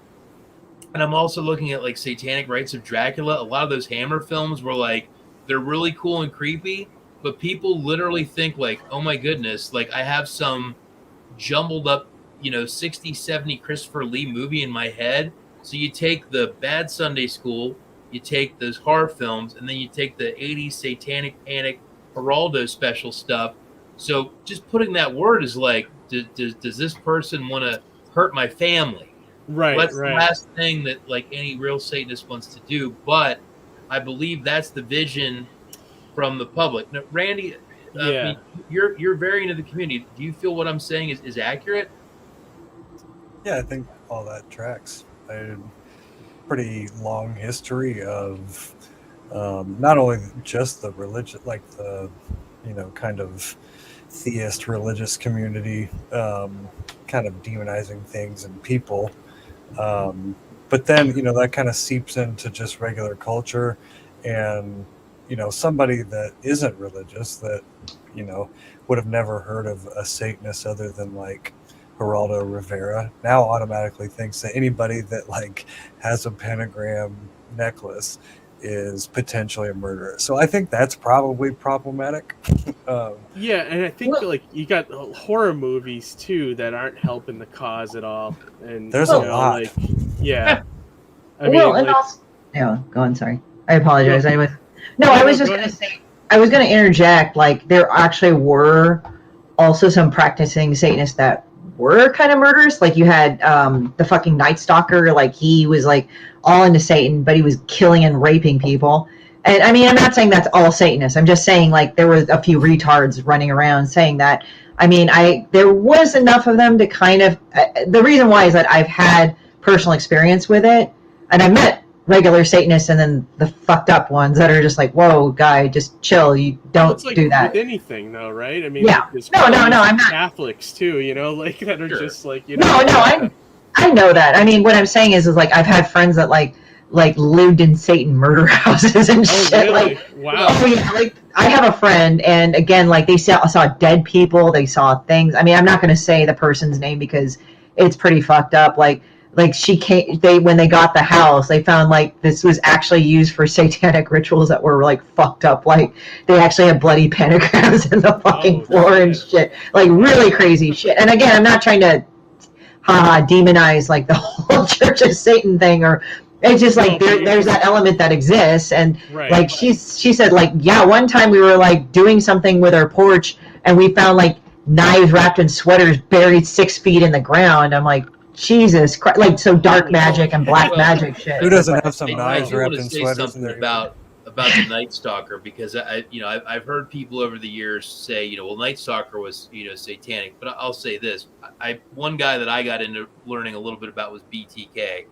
and I'm also looking at like Satanic Rites of Dracula. A lot of those Hammer films were like, they're really cool and creepy, but people literally think like, oh my goodness, like I have some jumbled up, you know, 60, 70 Christopher Lee movie in my head. So you take the bad Sunday school, you take those horror films, and then you take the 80s Satanic Panic Geraldo special stuff. So just putting that word is like, does this person want to hurt my family? Right, that's the last thing that like any real Satanist wants to do. But I believe that's the vision from the public. Now, Randy, I mean, you're very into the community. Do you feel what I'm saying is accurate? Yeah, I think all that tracks. I had a pretty long history of not only just the religion, like the, you know, kind of theist religious community, kind of demonizing things and people. But then, you know, that kind of seeps into just regular culture, and, you know, somebody that isn't religious, that would have never heard of a Satanist other than like Geraldo Rivera, now automatically thinks that anybody that like has a pentagram necklace is potentially a murderer. So I think that's probably problematic. Yeah, and I think like you got horror movies too that aren't helping the cause at all. And there's a lot. Like, yeah. I mean, and like, also, go on. Sorry, I apologize. I was just going to say, I was going to interject. Like, there actually were also some practicing Satanists that were kind of murderous. Like, you had the fucking Night Stalker. Like, he was like all into Satan, but he was killing and raping people. And I mean, I'm not saying that's all Satanists. I'm just saying like there was a few retards running around saying that. I mean, there was enough of them to kind of. The reason why is that I've had personal experience with it, and I met regular Satanists and then the fucked up ones that are just like, "Whoa, guy, just chill. You don't like do that." With anything, though, right? I mean, yeah. Like, no. I'm not Catholics too. Like that are just like No. I know that. I mean, what I'm saying is like I've had friends that like lived in Satan murder houses and shit. Really? Like, wow. Oh yeah, like I have a friend, and again, like they saw dead people, they saw things. I mean, I'm not going to say the person's name because it's pretty fucked up. Like she came, when they got the house, they found like this was actually used for satanic rituals that were like fucked up. Like they actually had bloody pentagrams in the fucking floor and shit. Like really crazy shit. And again, I'm not trying to demonize like the whole Church of Satan thing, or it's just like there's that element that exists. And like she said, like, yeah, one time we were like doing something with our porch and we found like knives wrapped in sweaters buried 6 feet in the ground. I'm like, Jesus Christ, like so dark magic and black magic shit. Who doesn't have some knives wrapped in sweaters? Something about the Night Stalker, because I've heard people over the years say, well, Night Stalker was satanic, but I'll say this: one guy that I got into learning a little bit about was BTK,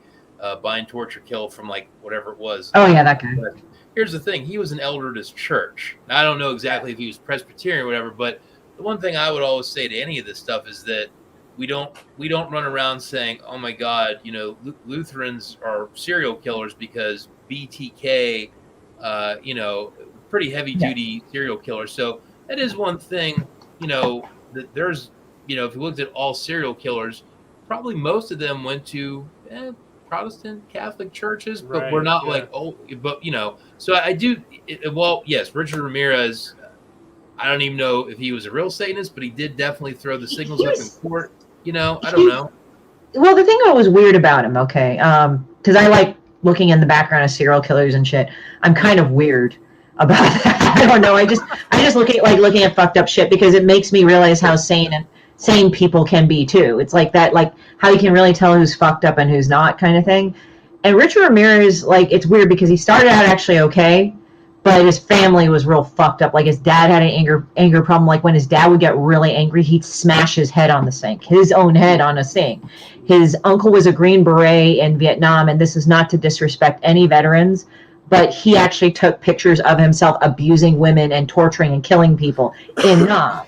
bind, torture, kill, from like whatever it was. Oh yeah, that guy. But here's the thing: he was an elder at his church. Now, I don't know exactly if he was Presbyterian or whatever, but the one thing I would always say to any of this stuff is that we don't run around saying, oh my God, Lutherans are serial killers because BTK. Pretty heavy duty serial killers. So that is one thing, that there's, if you looked at all serial killers, probably most of them went to Protestant Catholic churches, but we're not like, so I do. Well, yes, Richard Ramirez, I don't even know if he was a real Satanist, but he did definitely throw the signals up in court. I don't know. Well, the thing that was weird about him, okay, because I like looking in the background of serial killers and shit. I'm kind of weird about that. I don't know. I just looking at fucked up shit because it makes me realize how sane people can be too. It's like that, like how you can really tell who's fucked up and who's not, kind of thing. And Richard Ramirez, like, it's weird because he started out actually okay, but his family was real fucked up. Like his dad had an anger problem. Like when his dad would get really angry, he'd smash his head on the sink, his own head on a sink. His uncle was a Green Beret in Vietnam, and this is not to disrespect any veterans, but he actually took pictures of himself abusing women and torturing and killing people in Nam.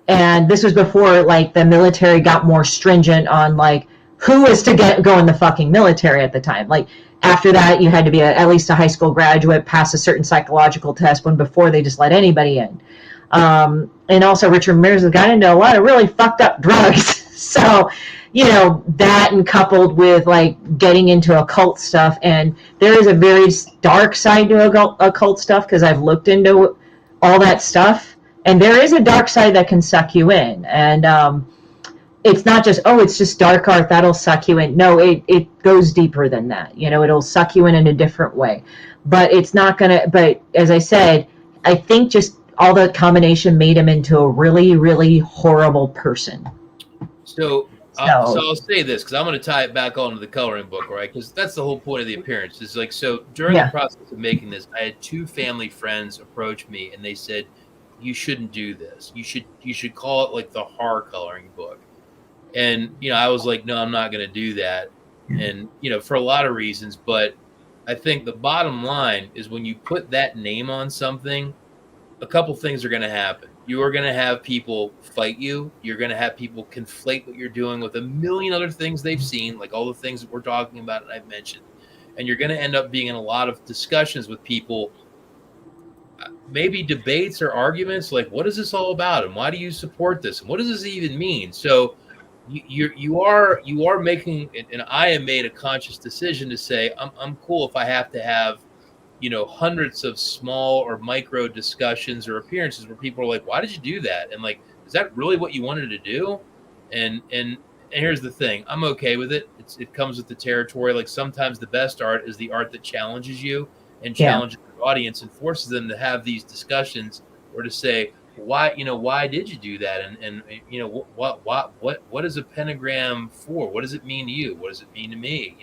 And this was before like the military got more stringent on like who was to go in the fucking military at the time. Like after that, you had to be at least a high school graduate, pass a certain psychological test, when before they just let anybody in. And also Richard Ramirez has got into a lot of really fucked up drugs. So, that and coupled with like getting into occult stuff, and there is a very dark side to occult stuff because I've looked into all that stuff, and there is a dark side that can suck you in. And it's not just, it's just dark art that'll suck you in. No, it goes deeper than that. It'll suck you in a different way. But it's not gonna. But as I said, I think just all the combination made him into a really, really horrible person. So I'll say this because I'm going to tie it back onto the coloring book, right? Because that's the whole point of the appearance. It's like, so during the process of making this, I had 2 family friends approach me and they said, "You shouldn't do this. You should call it like the horror coloring book." And I was like, "No, I'm not going to do that." And for a lot of reasons, but I think the bottom line is when you put that name on something, a couple things are going to happen. You are going to have people fight you. You're going to have people conflate what you're doing with a million other things they've seen, like all the things that we're talking about and I've mentioned. And you're going to end up being in a lot of discussions with people. maybe debates or arguments like, what is this all about, and why do you support this, and what does this even mean? So you are making, and I have made a conscious decision to say I'm cool if I have to have, hundreds of small or micro discussions or appearances where people are like, why did you do that? And like, is that really what you wanted to do? And here's the thing, I'm okay with it. It comes with the territory. Like sometimes the best art is the art that challenges you and challenges the audience and forces them to have these discussions or to say, why did you do that? And what is a pentagram for? What does it mean to you? What does it mean to me?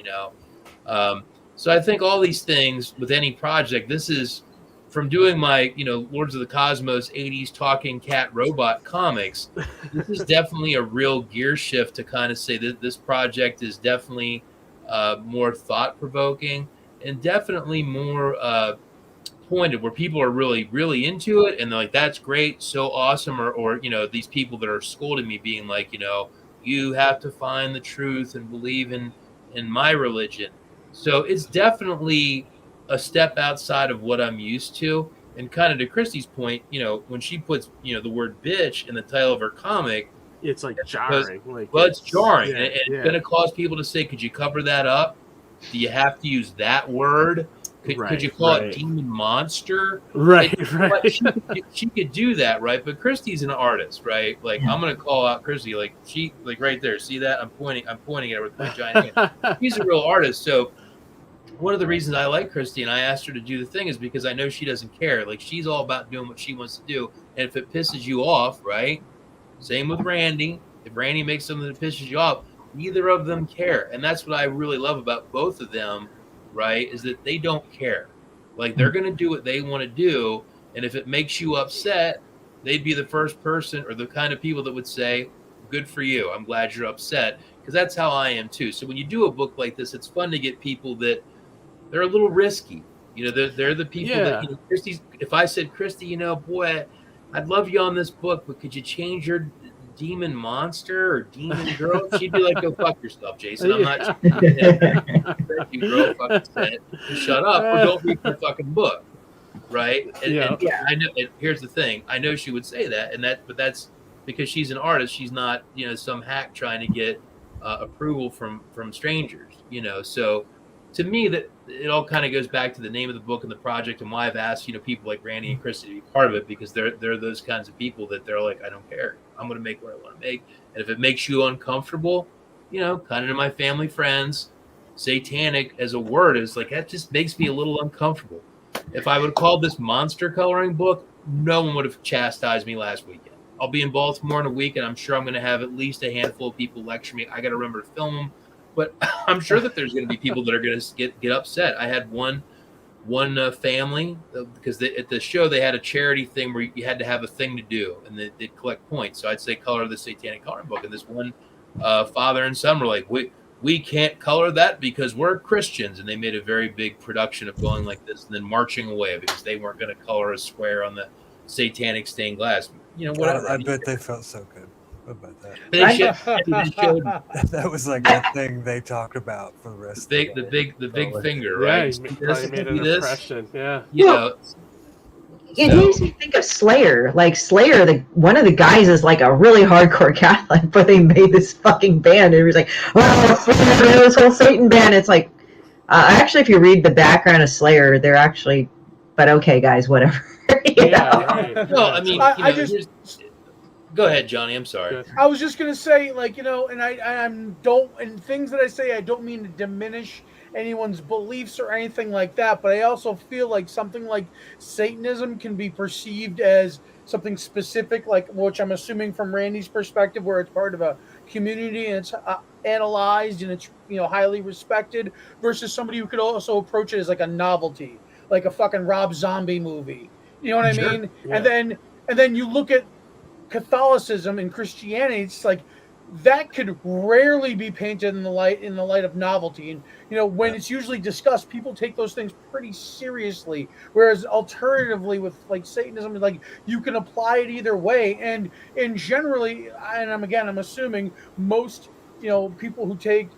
So I think all these things with any project, this is from doing my, Lords of the Cosmos 80s talking cat robot comics. This is definitely a real gear shift to kind of say that this project is definitely more thought provoking and definitely more pointed, where people are really, really into it. And they're like, that's great. So awesome. Or these people that are scolding me being like, you have to find the truth and believe in my religion. So it's definitely a step outside of what I'm used to. And kind of to Christy's point, when she puts, the word bitch in the title of her comic, it's like jarring. It's jarring. Yeah, and it's going to cause people to say, could you cover that up? Do you have to use that word? Could you call it demon monster? Right. She could do that, right? But Christy's an artist, right? Like I'm gonna call out Christy, like she, like right there. See that? I'm pointing at her with my giant hand. She's a real artist. So one of the reasons I like Christy and I asked her to do the thing is because I know she doesn't care. Like she's all about doing what she wants to do. And if it pisses you off, right? Same with Randy. If Randy makes something that pisses you off, neither of them care. And that's what I really love about both of them, right? Is that they don't care. Like they're going to do what they want to do. And if it makes you upset, they'd be the first person or the kind of people that would say, good for you. I'm glad you're upset. Because that's how I am too. So when you do a book like this, it's fun to get people that they're a little risky. They're the people that, Christy's, if I said, Christy, boy, I'd love you on this book, but could you change your demon monster or demon girl? She'd be like, go fuck yourself, Jason. I'm not you girl, fucking shut up or don't read my fucking book. Right? And I know, and here's the thing. I know she would say that, but that's because she's an artist. She's not, some hack trying to get approval from strangers, so to me, that it all kind of goes back to the name of the book and the project and why I've asked, people like Randy and Christy to be part of it, because they're those kinds of people that they're like, I don't care. I'm going to make what I want to make. And if it makes you uncomfortable, kind of to my family, friends, satanic as a word is like, that just makes me a little uncomfortable. If I would have called this monster coloring book, no one would have chastised me last weekend. I'll be in Baltimore in a week, and I'm sure I'm going to have at least a handful of people lecture me. I got to remember to film them. But I'm sure that there's going to be people that are going to get upset. I had one family, because at the show they had a charity thing where you had to have a thing to do, and they'd collect points. So I'd say color the Satanic Coloring Book, and this one father and son were like, we can't color that because we're Christians, and they made a very big production of going like this and then marching away because they weren't going to color a square on the satanic stained glass. Whatever. I bet they felt so good about that. That was like a thing they talked about for the rest. The big finger, right? Yeah, made an impression. Yeah. It makes me think of Slayer. Like Slayer, one of the guys is like a really hardcore Catholic, but they made this fucking band, and it was like, this whole Satan band. It's like, actually, if you read the background of Slayer, they're actually, but okay, guys, whatever. Right. No, I mean, I just. Go ahead, Johnny. I'm sorry. I was just gonna say, and things that I say, I don't mean to diminish anyone's beliefs or anything like that, but I also feel like something like Satanism can be perceived as something specific, like which I'm assuming from Randy's perspective, where it's part of a community and it's analyzed and it's highly respected, versus somebody who could also approach it as like a novelty, like a fucking Rob Zombie movie. You know what I mean? Yeah. And then you look at Catholicism and Christianity, it's like that could rarely be painted in the light of novelty. And when it's usually discussed, people take those things pretty seriously. Whereas alternatively with like Satanism, like you can apply it either way. And generally, I'm assuming most people who take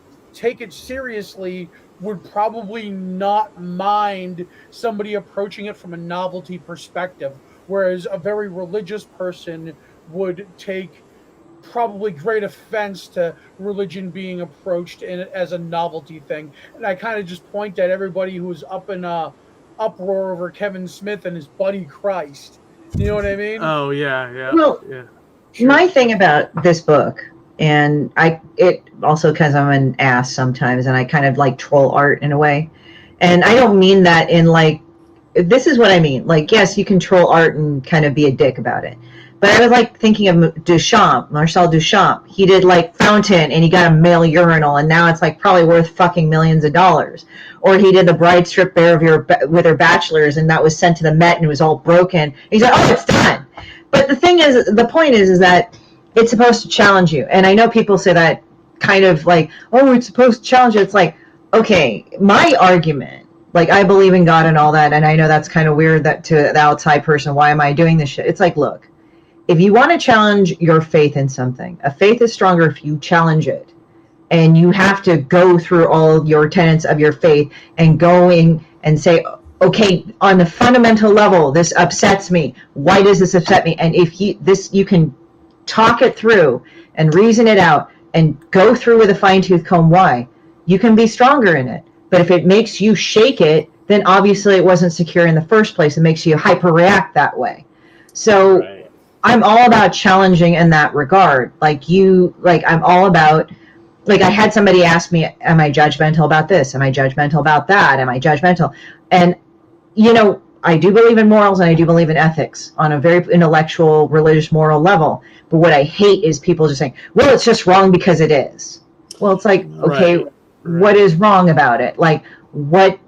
it seriously would probably not mind somebody approaching it from a novelty perspective, whereas a very religious person would take probably great offense to religion being approached as a novelty thing. And I kind of just point at everybody who was up in uproar over Kevin Smith and his buddy Christ. You know what I mean? Oh yeah. Well, yeah. Sure. My thing about this book, and it also because I'm an ass sometimes, and I kind of like troll art in a way, and I don't mean that in like, this is what I mean. Like, yes, you can troll art and kind of be a dick about it. But I was like thinking of Marcel Duchamp. He did like Fountain, and he got a male urinal, and now it's like probably worth fucking millions of dollars. Or he did the Bride Strip Bear with her bachelors, and that was sent to the Met, and it was all broken. He's like, oh, it's done. But the point is that it's supposed to challenge you. And I know people say that kind of like, oh, it's supposed to challenge you. It's like, okay, my argument, like I believe in God and all that, and I know that's kind of weird that to the outside person, why am I doing this shit? It's like, look, if you want to challenge your faith in something, a faith is stronger if you challenge it. And you have to go through all your tenets of your faith and going and say, okay, on the fundamental level, this upsets me. Why does this upset me? And if you can talk it through and reason it out and go through with a fine-tooth comb why, you can be stronger in it. But if it makes you shake it, then obviously it wasn't secure in the first place. It makes you hyper-react that way. So right. I'm all about challenging in that regard. I'm all about, like I had somebody ask me, am I judgmental about this? Am I judgmental about that? Am I judgmental? And, I do believe in morals and I do believe in ethics on a very intellectual, religious, moral level. But what I hate is people just saying, well, it's just wrong because it is. Well, it's like, okay, right. What is wrong about it? Like, what?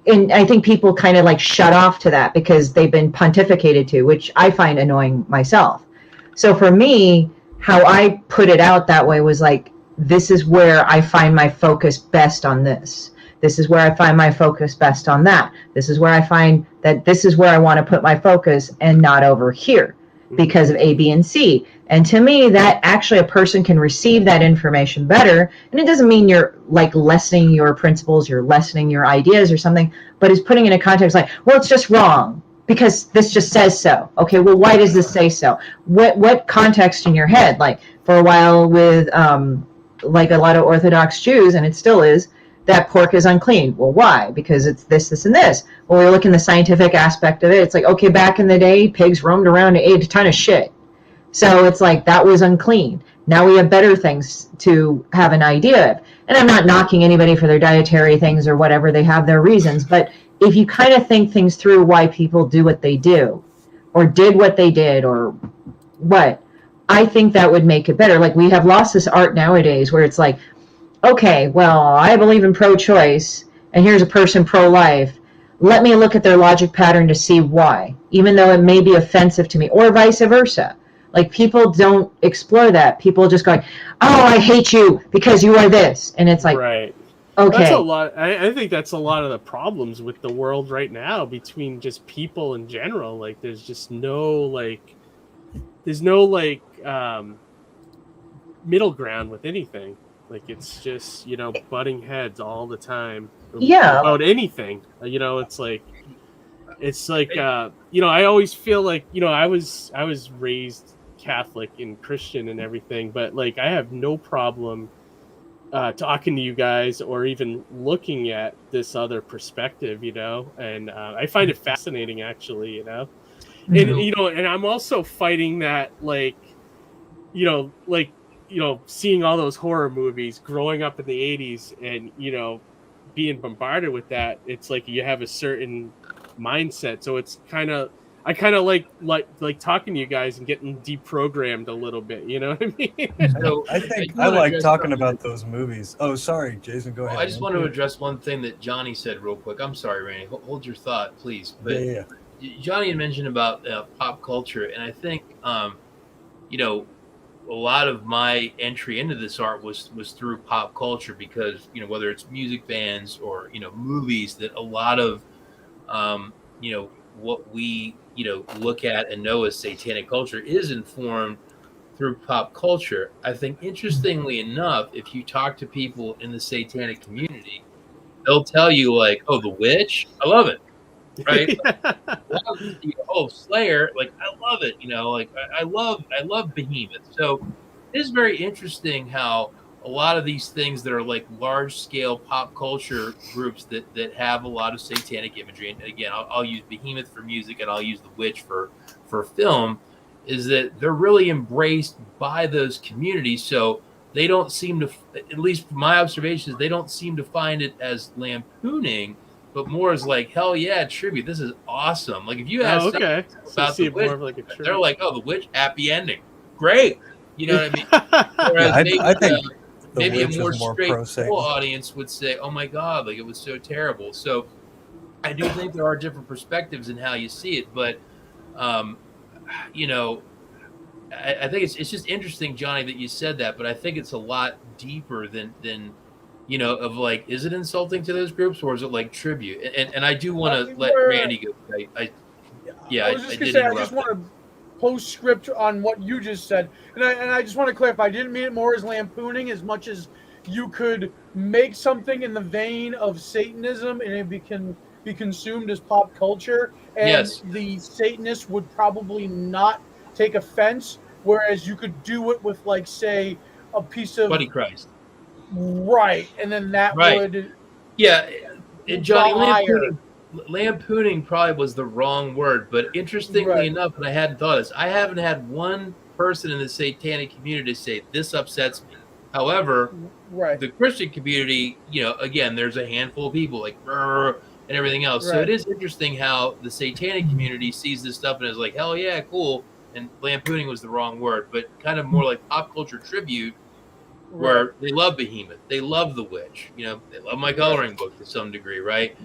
And I think people kind of like shut off to that because they've been pontificated to, which I find annoying myself. So for me, how I put it out that way was like, this is where I find my focus best on this. This is where I find my focus best on that. This is where I find that this is where I want to put my focus and not over here because of A, B, and C. And to me, that actually a person can receive that information better. And it doesn't mean you're like lessening your principles, you're lessening your ideas or something, but it's putting in a context like, well, it's just wrong because this just says so. Okay, well, why does this say so? What context in your head? Like for a while with like a lot of Orthodox Jews, and it still is, that pork is unclean. Well, why? Because it's this, this, and this. Well, we look in the scientific aspect of it. It's like, okay, back in the day, pigs roamed around and ate a ton of shit. So it's like, that was unclean. Now we have better things to have an idea of. And I'm not knocking anybody for their dietary things or whatever. They have their reasons. But if you kind of think things through why people do what they do or did what they did or what, I think that would make it better. Like we have lost this art nowadays where it's like, okay, well, I believe in pro-choice, and here's a person pro-life. Let me look at their logic pattern to see why, even though it may be offensive to me, or vice versa. Like, people don't explore that. People just go, oh, I hate you because you are this. And it's like, right. Okay. That's a lot. I think that's a lot of the problems with the world right now between just people in general. Like, there's just no middle ground with anything. Like, it's just, butting heads all the time. Yeah. About anything. It's like, I always feel like, I was raised Catholic and Christian and everything, but like, I have no problem talking to you guys or even looking at this other perspective, and I find it fascinating, actually, and, and I'm also fighting that, seeing all those horror movies growing up in the 80s and, being bombarded with that, it's like you have a certain mindset. So it's I kind of like talking to you guys and getting deprogrammed a little bit. You know what I mean? So I think I like talking about those movies. Oh, sorry, Jason, go ahead. I just want to address one thing that Johnny said real quick. I'm sorry, Randy. Hold your thought, please. But yeah. Johnny had mentioned about pop culture, and I think, a lot of my entry into this art was through pop culture because, whether it's music bands or, movies, that a lot of, what we, look at and know as satanic culture is informed through pop culture. I think, interestingly enough, if you talk to people in the satanic community, they'll tell you like, oh, the witch, I love it, right? Oh, Slayer, like I love it, like I love Behemoth. So it is very interesting how a lot of these things that are like large scale pop culture groups that have a lot of satanic imagery, and again, I'll use Behemoth for music and I'll use the witch for film, is that they're really embraced by those communities. So they don't seem to, at least from my observations, they don't seem to find it as lampooning, but more as like, hell yeah, tribute. This is awesome. Like if you ask about the witch, like they're like, oh, the witch, happy ending, great. You know what I mean? Whereas I think maybe a more straight audience would say, oh my God, like it was so terrible. So I do think there are different perspectives in how you see it, but I think it's just interesting, Johnny, that you said that, but I think it's a lot deeper than of like, is it insulting to those groups or is it like tribute? And I do want to let Randy go. I just want to postscript on what you just said, and I just want to clarify. I didn't mean it more as lampooning as much as you could make something in the vein of Satanism and it can be consumed as pop culture, and the Satanists would probably not take offense, whereas you could do it with, like, say, a piece of Buddy Christ, right, and then that would Johnny, lampooning probably was the wrong word, but interestingly enough, and I hadn't thought of this, I haven't had one person in the satanic community say this upsets me. However, the Christian community, again, there's a handful of people like and everything else. So it is interesting how the satanic community sees this stuff and is like, hell yeah, cool. And lampooning was the wrong word, but kind of more like pop culture tribute, where they love Behemoth, they love the witch, they love my coloring book to some degree, right?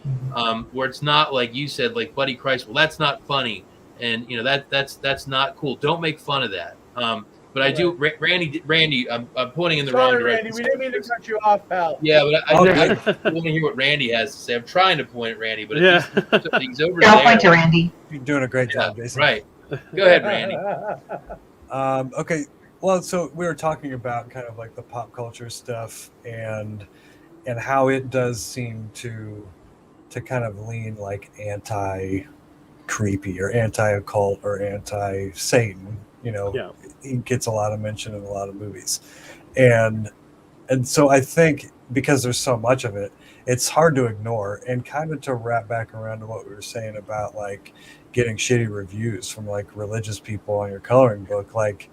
Where it's not like you said, like Buddy Christ, well, that's not funny, and that's not cool. Don't make fun of that. But I do, Randy, I'm pointing in the wrong direction. Randy, we didn't mean to cut you off, pal. Yeah, but I want to hear what Randy has to say. I'm trying to point at Randy, but he's over there. I'll point to Randy. You're doing a great job, Jason. Right. Go ahead, Randy. Okay. Well, so we were talking about kind of like the pop culture stuff and how it does seem to kind of lean like anti-creepy or anti-occult or anti-Satan. It gets a lot of mention in a lot of movies. And so I think because there's so much of it, it's hard to ignore. And kind of to wrap back around to what we were saying about like getting shitty reviews from like religious people on your coloring book, like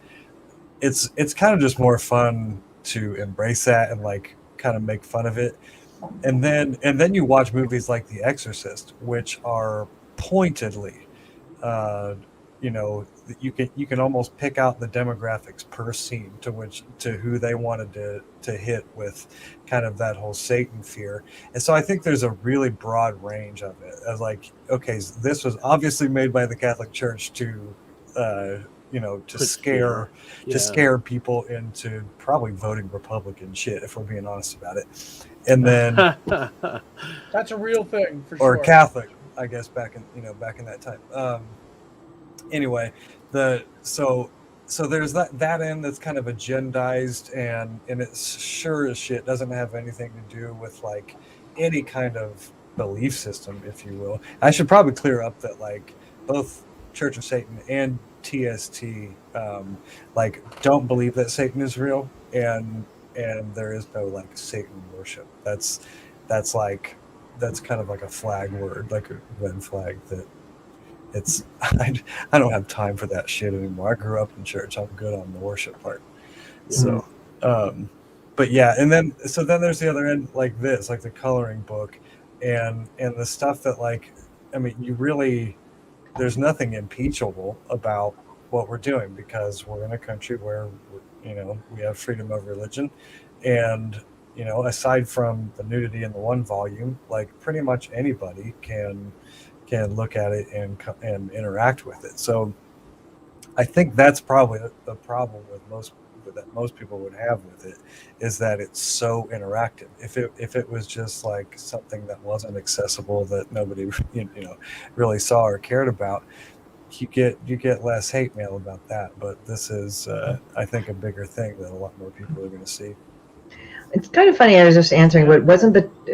it's kind of just more fun to embrace that and like kind of make fun of it. And then you watch movies like The Exorcist, which are pointedly you can almost pick out the demographics per scene to who they wanted to hit with kind of that whole Satan fear. And so I think there's a really broad range of it. As like, okay, this was obviously made by the Catholic Church to scare people into probably voting Republican shit, if we're being honest about it. And then that's a real thing for or sure. Catholic, I guess, back in that time. Anyway, so there's that end that's kind of agendized and it's sure as shit doesn't have anything to do with like any kind of belief system, if you will. I should probably clear up that like both Church of Satan and TST like don't believe that Satan is real and there is no like Satan worship. That's kind of like a flag word, like a red flag that it's I don't have time for that shit anymore. I grew up in church. I'm good on the worship part. So but yeah, and then there's the other end, like this, like the coloring book and the stuff that like, I mean, there's nothing impeachable about what we're doing because we're in a country where we have freedom of religion, and aside from the nudity in the one volume, like pretty much anybody can look at it and interact with it. So I think that's probably the problem with most people would have with it, is that it's so interactive. If it was just like something that wasn't accessible, that nobody really saw or cared about, you get less hate mail about that. But this is I think a bigger thing that a lot more people are going to see. It's kind of funny. I was just answering, but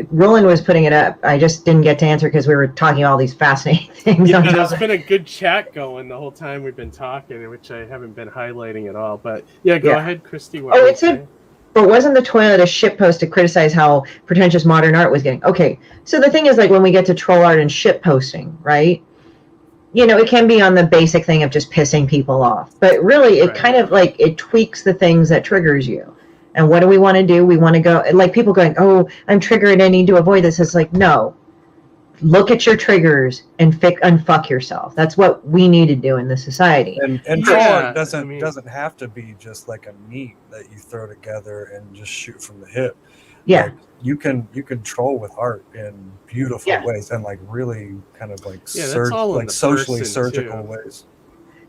Roland was putting it up. I just didn't get to answer because we were talking all these fascinating things. Yeah, there's been a good chat going the whole time we've been talking, which I haven't been highlighting at all. But yeah, go ahead, Christy. But wasn't the toilet a shitpost to criticize how pretentious modern art was getting? Okay, so the thing is, like, when we get to troll art and shitposting, right? You know, it can be on the basic thing of just pissing people off. But really, it kind of, like, it tweaks the things that triggers you. And what do we want to do? We want to go, like, people going, oh, I'm triggered, I need to avoid this. It's like, no. Look at your triggers and unfuck yourself. That's what we need to do in this society. And troll art doesn't have to be just like a meat that you throw together and just shoot from the hip. Yeah. Like, you can troll with art in beautiful ways and like really kind of like socially surgical ways.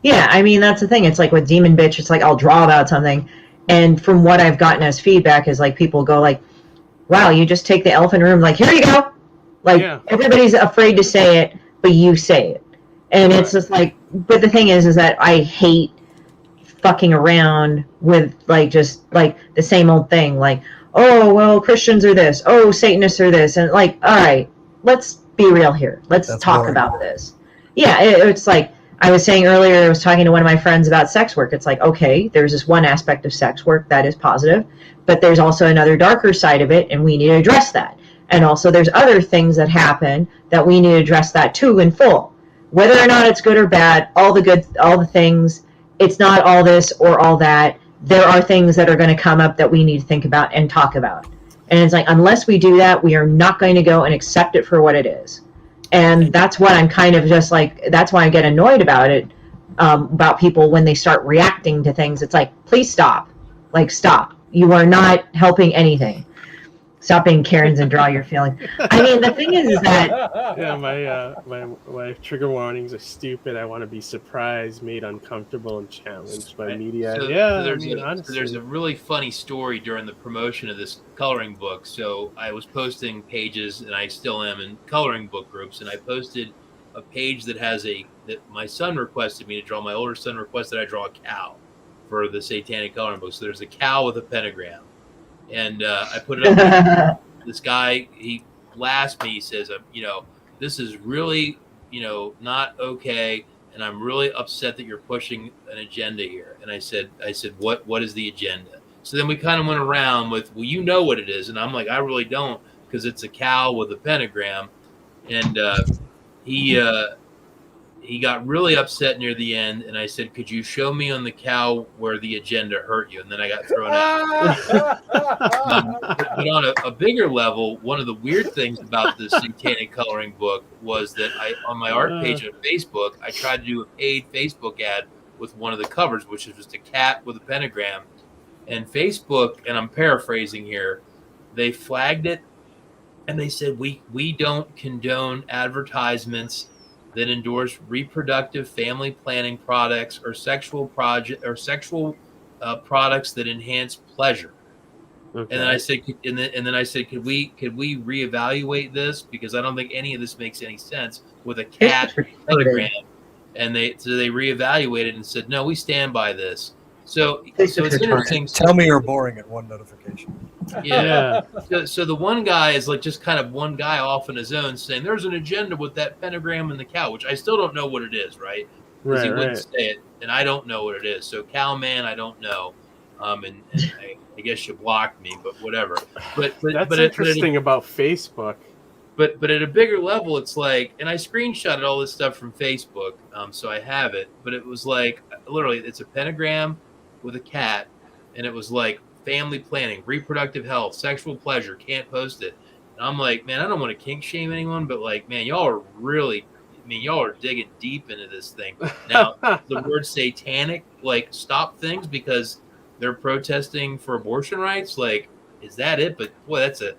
Yeah, I mean, that's the thing. It's like with Demon Bitch, it's like I'll draw about something, and from what I've gotten as feedback is like people go like, wow, you just take the elephant room, like, here you go. Like, everybody's afraid to say it, but you say it. And it's just like, but the thing is that I hate fucking around with, like, just, like, the same old thing. Like, oh, well, Christians are this. Oh, Satanists are this. And, like, all right, let's be real here. Let's talk about this. Yeah, it's like, I was saying earlier, I was talking to one of my friends about sex work. It's like, okay, there's this one aspect of sex work that is positive, but there's also another darker side of it, and we need to address that. And also there's other things that happen that we need to address that too in full. Whether or not it's good or bad, all the things, it's not all this or all that. There are things that are going to come up that we need to think about and talk about. And it's like, unless we do that, we are not going to go and accept it for what it is. And that's what I'm kind of just like, that's why I get annoyed about it, about people when they start reacting to things. It's like, please stop. Like, stop. You are not helping anything. Stop being Karens and draw your feelings. I mean, the thing is that my trigger warnings are stupid. I want to be surprised, made uncomfortable, and challenged by media. So there's a really funny story during the promotion of this coloring book. So I was posting pages, and I still am in coloring book groups, and I posted a page that my son requested me to draw. My older son requested I draw a cow for the Satanic Coloring Book. So there's a cow with a pentagram. And I put it up. This guy, he blasts me. He says, this is really, not okay. And I'm really upset that you're pushing an agenda here. And I said, what is the agenda? So then we kind of went around with, well, you know what it is. And I'm like, I really don't, because it's a cow with a pentagram. And he got really upset near the end, and I said, could you show me on the cow where the agenda hurt you? And then I got thrown out. But on a bigger level, one of the weird things about the Satanic Coloring Book was that on my art page on Facebook, I tried to do a paid Facebook ad with one of the covers, which is just a cat with a pentagram. And Facebook, and I'm paraphrasing here, they flagged it, and they said, we don't condone advertisements that endorse reproductive family planning products or sexual products that enhance pleasure. Okay. And then I said, could we reevaluate this, because I don't think any of this makes any sense with a cat telegram. And they reevaluated and said, no, we stand by this. So it's interesting. Tell me you're boring at one notification. Yeah. So the one guy is like just kind of one guy off on his own saying there's an agenda with that pentagram and the cow, which I still don't know what it is, right? Because he wouldn't say it, and I don't know what it is. So Cowman, I don't know. And I guess you blocked me, but whatever. But that's interesting about Facebook. But at a bigger level, it's like, and I screenshotted all this stuff from Facebook, so I have it. But it was like, literally, it's a pentagram with a cat, and it was like family planning, reproductive health, sexual pleasure, can't post it. And I'm like, man, I don't want to kink shame anyone, but like, man, y'all are digging deep into this thing. Now, the word satanic, like, stop things because they're protesting for abortion rights. Like, is that it? But boy, that's a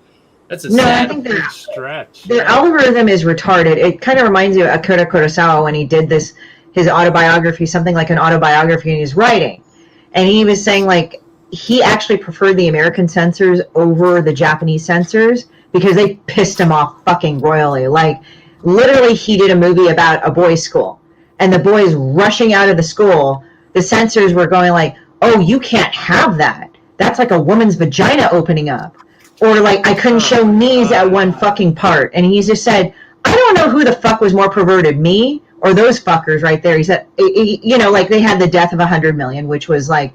sad stretch. Their algorithm is retarded. It kind of reminds you of Akira Kurosawa when he did his autobiography, something like an autobiography in his writing. And he was saying, like, he actually preferred the American censors over the Japanese censors because they pissed him off fucking royally. Like, literally, he did a movie about a boys' school. And the boys rushing out of the school, the censors were going like, oh, you can't have that. that's like a woman's vagina opening up. Or like, I couldn't show knees at one fucking part. And he just said, I don't know who the fuck was more perverted, me or those fuckers right there. He said, you know, like they had the death of 100 million, which was like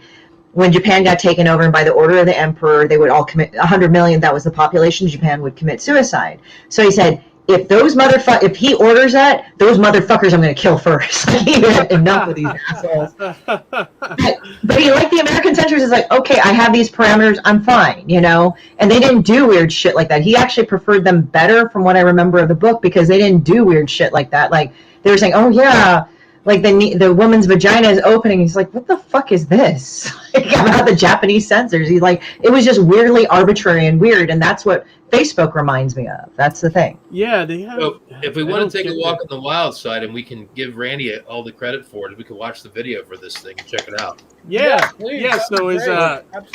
when Japan got taken over, and by the order of the emperor, they would all commit 100 million. That was the population of Japan would commit suicide. So he said, if those if he orders that, those motherfuckers I'm going to kill first. He had enough of these assholes. But he, like the American centrist, is like, okay, I have these parameters, I'm fine, you know? And they didn't do weird shit like that. He actually preferred them better from what I remember of the book, because they didn't do weird shit like that. Like, they were saying, oh yeah, like the woman's vagina is opening. He's like, what the fuck is this? Like, about the Japanese censors. He's like, it was just weirdly arbitrary and weird, and that's what Facebook reminds me of. That's the thing. Yeah, they have. So if we want to take a walk on the wild side, and we can give Randy all the credit for it, we can watch the video for this thing and check it out. Yeah, please, yeah. So is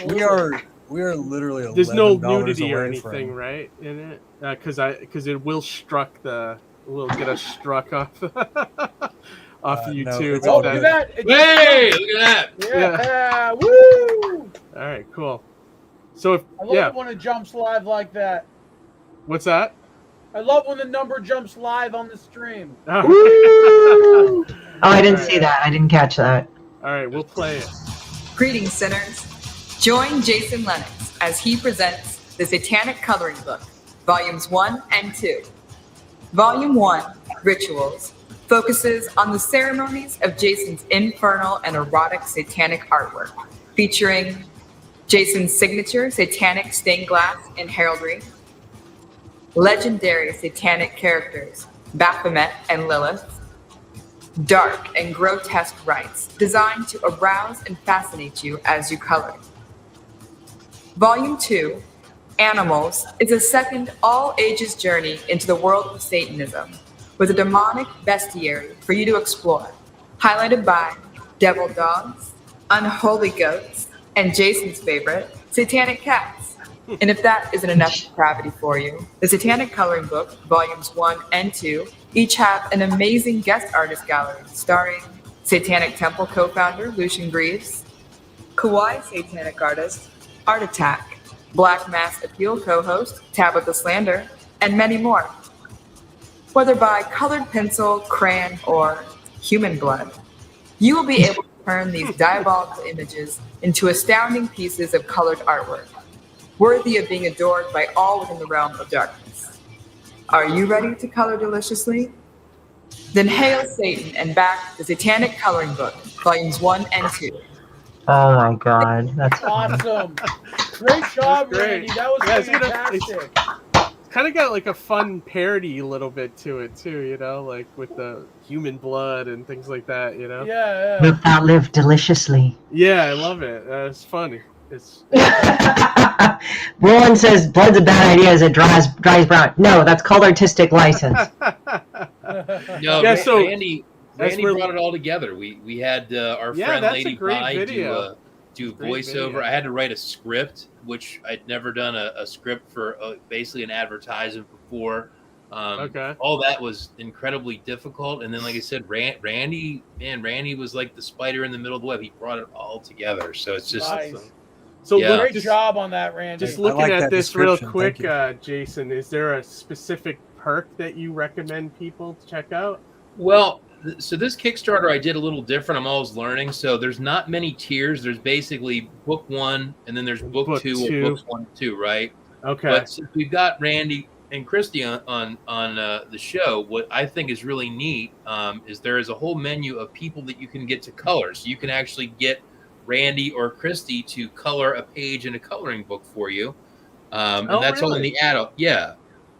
we are literally there's no $11 nudity or away anything, from- right, in it? Because it will will get us struck off off No, YouTube. it's all Look good. at that. Hey, look at that! Yeah. Woo! All right, cool. So if I love it when it jumps live like that. what's that? I love when the number jumps live on the stream. All right. Oh, I didn't see that. I didn't catch that. All right, we'll play it. Greetings, sinners. Join Jason Lenox as he presents the Satanic Coloring Book, Volumes 1 and 2. Volume 1, Rituals, focuses on the ceremonies of Jason's infernal and erotic satanic artwork, featuring Jason's signature satanic stained glass and heraldry, legendary satanic characters Baphomet and Lilith, dark and grotesque rites designed to arouse and fascinate you as you color. Volume 2, Animals, is a second all-ages journey into the world of Satanism, with a demonic bestiary for you to explore, highlighted by devil dogs, unholy goats, and Jason's favorite, satanic cats. And if that isn't enough depravity for you, the Satanic Coloring Book, Volumes 1 and 2, each have an amazing guest artist gallery starring Satanic Temple co-founder Lucian Greaves, Kawaii Satanic artist Art Attack, Black Mass Appeal co-host Tabitha Slander, and many more. Whether by colored pencil, crayon, or human blood, you will be able to turn these diabolical images into astounding pieces of colored artwork, worthy of being adored by all within the realm of darkness. Are you ready to color deliciously? Then hail Satan and back the Satanic Coloring Book, Volumes 1 and 2. Oh my God, that's Awesome. Great job, Great. Randy. That was fantastic. Kind of got like a fun parody little bit to it too, you know, like with the human blood and things like that, you know. Yeah. Wilt thou live deliciously? Yeah, I love it. It's funny. It's Roland says blood's a bad idea as it dries brown. No, that's called artistic license. No, Yeah, so Randy brought it all together. We had our friend that's Lady a great Pie video. do Great voiceover. video. I had to write a script, which I'd never done a script for basically an advertisement before. Okay. All that was incredibly difficult. And then, like I said, Randy was like the spider in the middle of the web. He brought it all together. So it's just Nice. Awesome. So Yeah. Great job on that, Randy. just looking like at that this real description. quick, Thank Jason, is there a specific perk that you recommend people to check out? Well, so this Kickstarter I did a little different. I'm always learning. So there's not many tiers. There's basically book 1, and then there's book 2 or books 1 and 2, right? Okay. But since we've got Randy and Christy on the show, what I think is really neat is there is a whole menu of people that you can get to color. So you can actually get Randy or Christy to color a page in a coloring book for you, and that's all in the add-on. Yeah.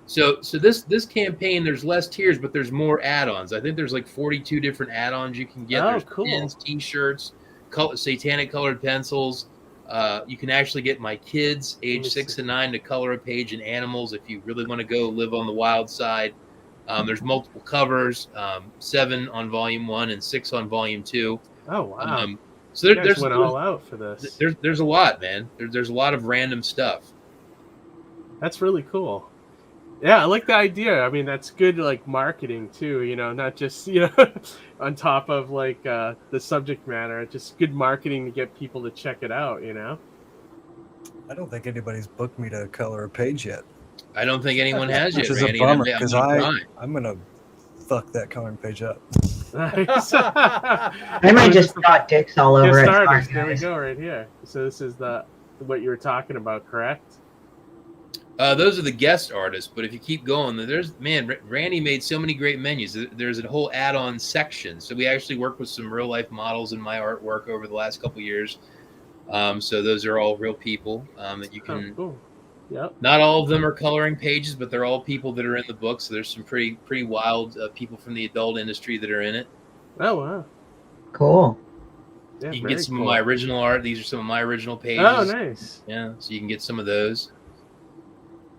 So this campaign, there's less tiers, but there's more add-ons. I think there's like 42 different add-ons you can get. Oh, There's cool. pins, T-shirts, satanic colored pencils. You can actually get my kids, age 6 and 9, to color a page in Animals if you really want to go live on the wild side. There's multiple covers, 7 on Volume 1 and 6 on Volume 2. Oh wow. So You guys there's went all out for this. there's a lot, man. There's a lot of random stuff. That's really cool. Yeah, I like the idea. I mean, that's good, like marketing too. You know, not just on top of like the subject matter. It's just good marketing to get people to check it out. You know. I don't think anybody's booked me to color a page yet. I don't think anyone has yet, Which is Randy. a bummer because I'm gonna fuck that coloring page up. Nice. I might just draw dicks all over it. There we go, right here. So this is what you were talking about, correct? Those are the guest artists, but if you keep going, Randy made so many great menus. There's a whole add-on section. So we actually worked with some real-life models in my artwork over the last couple of years. So those are all real people that you can. Oh, cool. Yep. Not all of them are coloring pages, but they're all people that are in the book. So there's some pretty wild people from the adult industry that are in it. Oh wow! Cool. Yeah, you can get some of my original art. These are some of my original pages. Oh, nice. Yeah, so you can get some of those.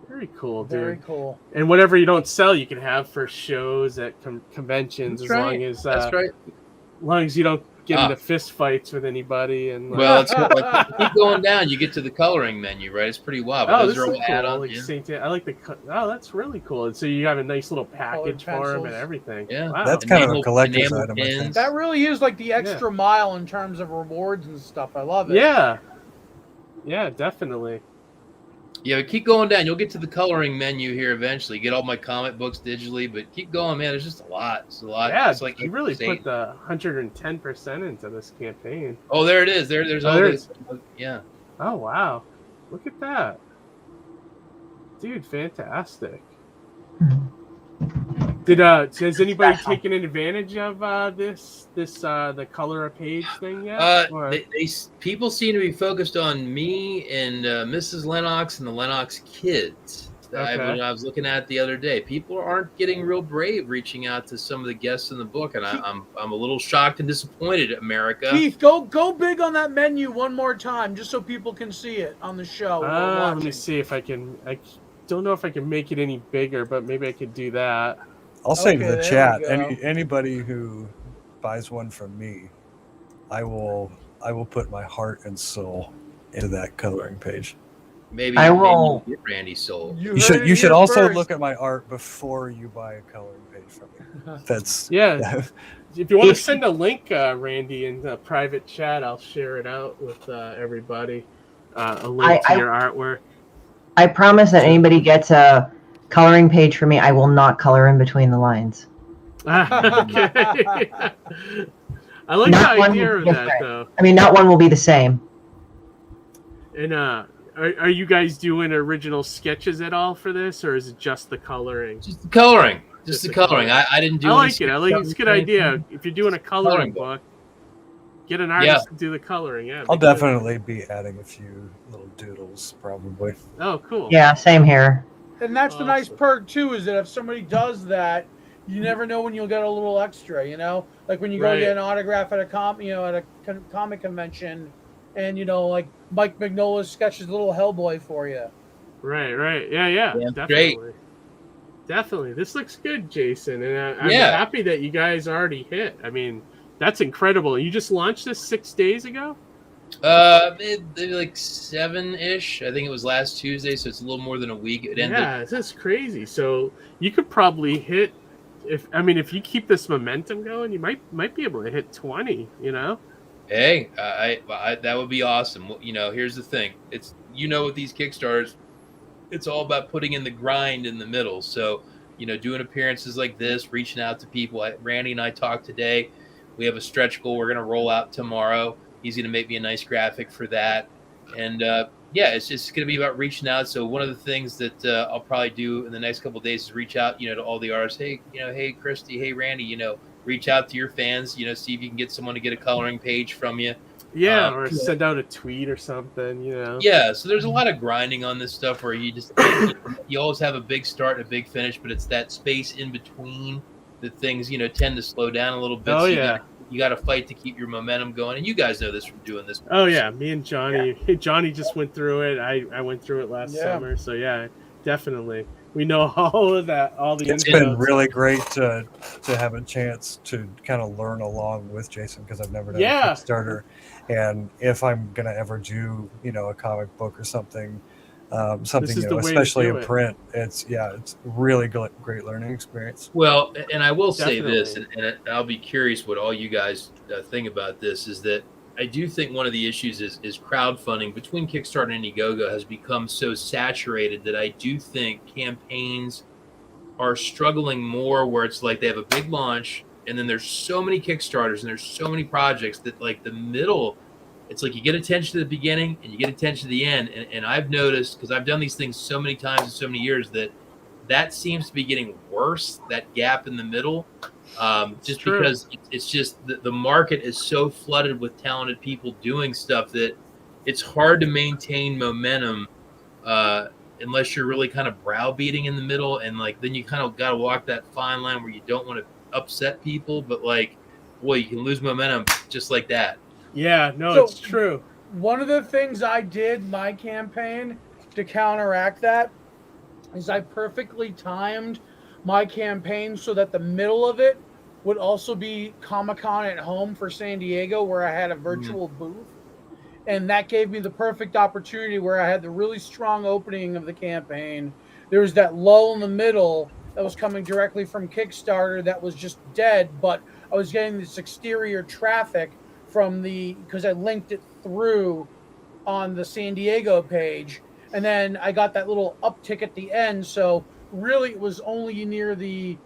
Very cool, dude. Very cool. And whatever you don't sell, you can have for shows at conventions. That's long as that's right. As long as you don't get into fist fights with anybody. And well, it's keep going down. You get to the coloring menu, right? It's pretty wild. But those are all add-on. I like the. Oh, that's really cool. And so you have a nice little package for them and everything. Yeah, wow. That's kind of a collector's item. I think. That really is like the extra mile in terms of rewards and stuff. I love it. Yeah. Yeah, definitely. Yeah, but keep going down. You'll get to the coloring menu here eventually. Get all my comic books digitally, but keep going, man. There's just a lot. It's a lot. Yeah, it's like you really put the 110% into this campaign. Oh, there it is. There's all this. Yeah. Oh wow, look at that, dude! Fantastic. Has anybody taken advantage of the color a page thing yet? People seem to be focused on me and Mrs. Lenox and the Lenox kids. Okay. I was looking at it the other day. People aren't getting real brave reaching out to some of the guests in the book, and I'm a little shocked and disappointed, America. Keith, go big on that menu one more time, just so people can see it on the show. Let me see if I can. I don't know if I can make it any bigger, but maybe I could do that. I'll say to the chat, anybody who buys one from me, I will put my heart and soul into that coloring page. Maybe you'll get Randy's soul. You should also look at my art before you buy a coloring page from me. That's If you want to send a link, Randy, in the private chat, I'll share it out with everybody. A link to your artwork. I promise that anybody gets a coloring page for me, I will not color in between the lines. Okay. I like the idea of that, though. I mean, not one will be the same. And are you guys doing original sketches at all for this, or is it just the coloring? Just the coloring. Just the coloring. I didn't do. I like it. It's a good idea. If you're doing a coloring book, get an artist to do the coloring. Yeah, I'll definitely be adding a few little doodles, probably. Oh, cool. Yeah, same here. And that's the nice perk too, is that if somebody does that, you never know when you'll get a little extra. You know, like when you go get an autograph at a comic convention, and like Mike Mignola sketches a little Hellboy for you. Right. Yeah, definitely. Great. Definitely. This looks good, Jason, and I'm happy that you guys already hit. I mean, that's incredible. You just launched this 6 days ago? Mm-hmm. Like 7-ish. I think it was last Tuesday, so it's a little more than a week. That's crazy. So you could probably hit, if you keep this momentum going, you might be able to hit 20. Hey, that would be awesome. Here's the thing. It's with these Kickstarters, it's all about putting in the grind in the middle. So doing appearances like this, reaching out to people. Randy and I talked today. We have a stretch goal we're going to roll out tomorrow. He's going to make me a nice graphic for that. And it's just going to be about reaching out. So one of the things that I'll probably do in the next couple of days is reach out, to all the artists. Hey, hey, Christy, hey, Randy, reach out to your fans, see if you can get someone to get a coloring page from you. Yeah, or send out a tweet or something, Yeah, so there's a lot of grinding on this stuff where you just, you always have a big start and a big finish, but it's that space in between that things, tend to slow down a little bit. Oh, so you got to fight to keep your momentum going, and you guys know this from doing this. Oh yeah, me and Johnny. Yeah. Johnny just went through it. I went through it last summer. So yeah, definitely. We know all of that. It's been really great to have a chance to kind of learn along with Jason, because I've never done a Kickstarter, and if I'm gonna ever do a comic book or something. Especially in print, it's really great learning experience. Well, and I will say this, and I'll be curious what all you guys think about this, is that I do think one of the issues is crowdfunding between Kickstarter and Indiegogo has become so saturated that I do think campaigns are struggling more, where it's like they have a big launch and then there's so many Kickstarters and there's so many projects that like the middle, it's like you get attention at the beginning and you get attention at the end. And I've noticed, because I've done these things so many times in so many years, that seems to be getting worse, that gap in the middle. Just because it's just the market is so flooded with talented people doing stuff that it's hard to maintain momentum unless you're really kind of browbeating in the middle. And like, then you kind of got to walk that fine line where you don't want to upset people, but like, boy, you can lose momentum just like that. Yeah, no, it's true. One of the things I did my campaign to counteract that is I perfectly timed my campaign so that the middle of it would also be Comic-Con at home for San Diego, where I had a virtual booth. And that gave me the perfect opportunity where I had the really strong opening of the campaign. There was that lull in the middle that was coming directly from Kickstarter that was just dead, but I was getting this exterior traffic from because I linked it through on the San Diego page. And then I got that little uptick at the end. So really it was only near the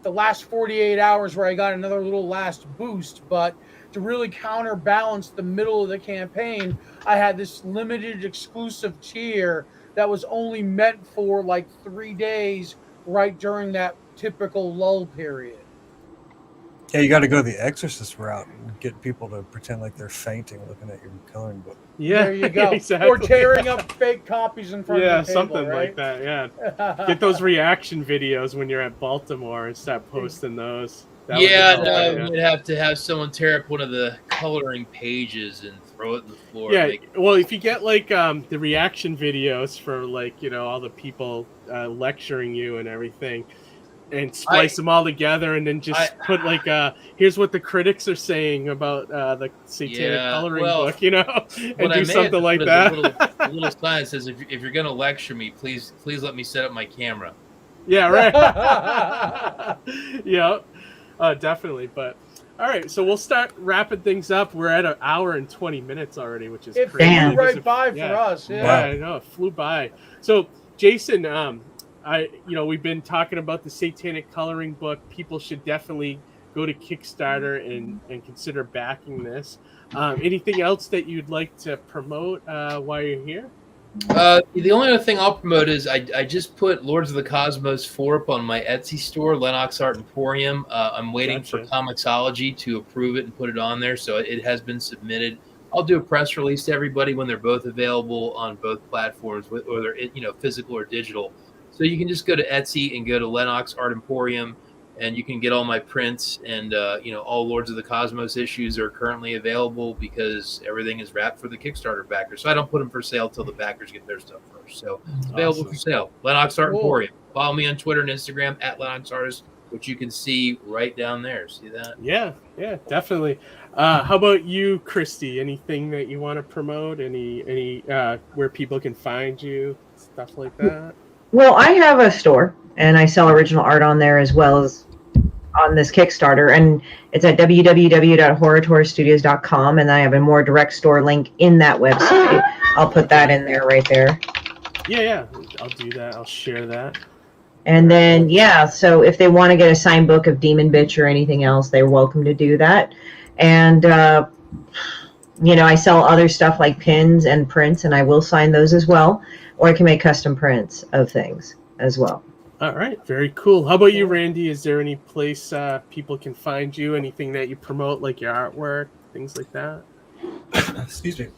last 48 hours where I got another little last boost. But to really counterbalance the middle of the campaign, I had this limited exclusive tier that was only meant for like 3 days right during that typical lull period. Yeah, you got to go the Exorcist route and get people to pretend like they're fainting looking at your coloring book. Yeah, there you go. Exactly. Or tearing up fake copies in front of the table, something right? like that. Yeah, get those reaction videos when you're at Baltimore and start posting those. You'd have to have someone tear up one of the coloring pages and throw it in the floor. Yeah, well, if you get like the reaction videos for like all the people lecturing you and everything, and splice them all together, and then just put like here's what the critics are saying about the Satanic Coloring Book, and do something like that. A little sign says, if you're going to lecture me, please let me set up my camera. Yeah, right. Yeah, definitely. But all right, so we'll start wrapping things up. We're at 1 hour and 20 minutes already, which is crazy. It flew right by for us. Yeah, I know, it flew by. So, Jason, we've been talking about the Satanic Coloring Book. People should definitely go to Kickstarter and consider backing this. Anything else that you'd like to promote while you're here? The only other thing I'll promote is I just put Lords of the Cosmos 4 up on my Etsy store, Lenox Art Emporium. I'm waiting for Comixology to approve it and put it on there, so it has been submitted. I'll do a press release to everybody when they're both available on both platforms, whether physical or digital. So you can just go to Etsy and go to Lenox Art Emporium, and you can get all my prints, and all Lords of the Cosmos issues are currently available because everything is wrapped for the Kickstarter backers. So I don't put them for sale till the backers get their stuff first. So it's available for sale. Lenox Art Emporium. Follow me on Twitter and Instagram at Lenox Artist, which you can see right down there. See that? Yeah, definitely. How about you, Christy? Anything that you want to promote? Any where people can find you, stuff like that? Well, I have a store, and I sell original art on there as well as on this Kickstarter, and it's at www.horrortourstudios.com, and I have a more direct store link in that website. I'll put that in there right there. Yeah, I'll do that. I'll share that. And then, so if they want to get a signed book of Demon Bitch or anything else, they're welcome to do that. And, I sell other stuff like pins and prints, and I will sign those as well. Or I can make custom prints of things as well. All right, very cool. How about you, Randy? Is there any place people can find you? Anything that you promote, like your artwork, things like that? Excuse me.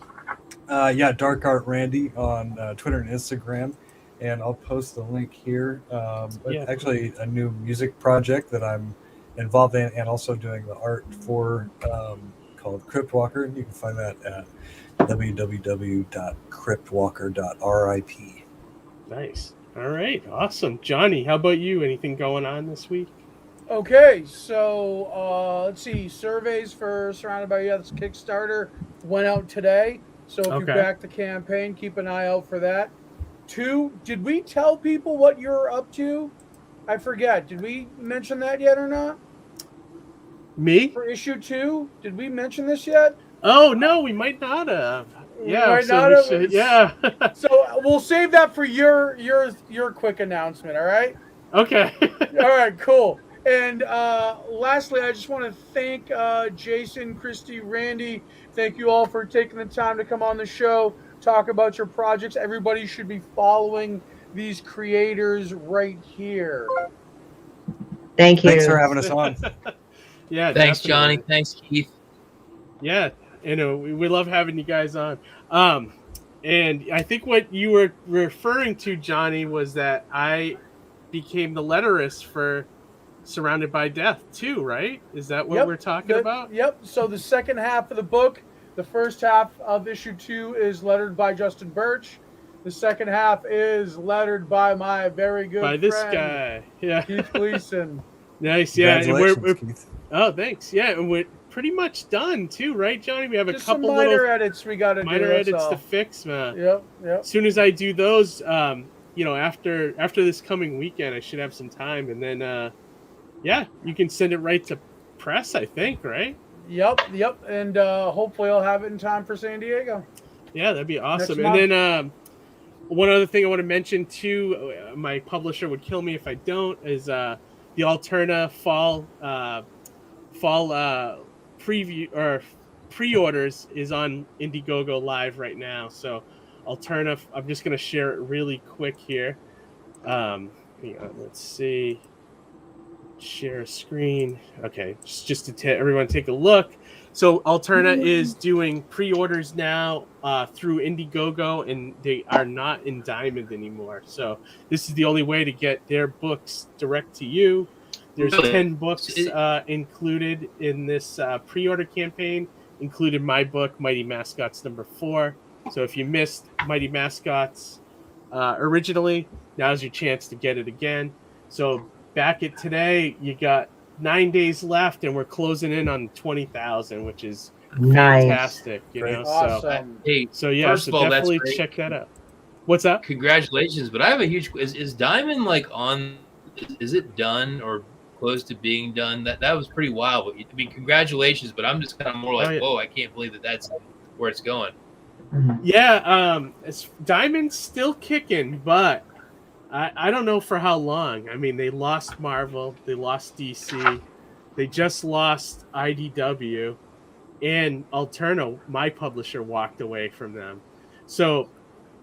Dark Art Randy on Twitter and Instagram, and I'll post the link here. Actually, a new music project that I'm involved in, and also doing the art for, called Cryptwalker, and you can find that at www.cryptwalker.rip. Nice. All right, awesome. Johnny, how about you? Anything going on this week? Okay, so let's see. Surveys for Surrounded by Yes Kickstarter went out today. So if you back the campaign, keep an eye out for that. 2, did we tell people what you're up to? I forget. Did we mention that yet or not? Me? For issue 2? Did we mention this yet? Oh no, we might not have. Yeah, yeah. So we'll save that for your quick announcement. All right. Okay. All right. Cool. And lastly, I just want to thank Jason, Christy, Randy. Thank you all for taking the time to come on the show, talk about your projects. Everybody should be following these creators right here. Thank you. Thanks for having us on. Yeah. Thanks, definitely. Johnny. Thanks, Keith. Yeah. We love having you guys on. And I think what you were referring to, Johnny, was that I became the letterist for Surrounded by Death too, right? Is that what we're talking about? Yep. So the second half of the book, the first half of issue 2 is lettered by Justin Birch. The second half is lettered by my very good friend, this guy. Yeah. Keith Gleason. Nice. Yeah. Congratulations, Keith. Oh, thanks. Yeah, and we're pretty much done too, right, Johnny? We have Just a couple some minor little edits we got to do. Minor edits to fix, man. Yep. As soon as I do those, after this coming weekend, I should have some time, and then, you can send it right to press, I think, right? Yep. And hopefully I'll have it in time for San Diego. Yeah, that'd be awesome. And then one other thing I want to mention too, my publisher would kill me if I don't, is the Alterna fall preview or pre-orders is on Indiegogo Live right now. So Alterna, I'm just going to share it really quick here. Hang on, let's see. Share a screen. Okay, just to everyone take a look. So Alterna is doing pre-orders now through Indiegogo, and they are not in Diamond anymore. So this is the only way to get their books direct to you. There's 10 books included in this pre-order campaign, included my book, Mighty Mascots #4. So if you missed Mighty Mascots originally, now's your chance to get it again. So back at today, you got 9 days left, and we're closing in on 20,000, which is fantastic. Awesome. So first of all, definitely check that out. What's up? Congratulations! But I have a huge. Is Diamond on? Is it done or close to being done? That was pretty wild. I mean, congratulations! But I'm just kind of more like, whoa! I can't believe that's where it's going. Yeah, Diamond's still kicking, but I don't know for how long. I mean, they lost Marvel, they lost DC, they just lost IDW, and Alterna, my publisher, walked away from them. So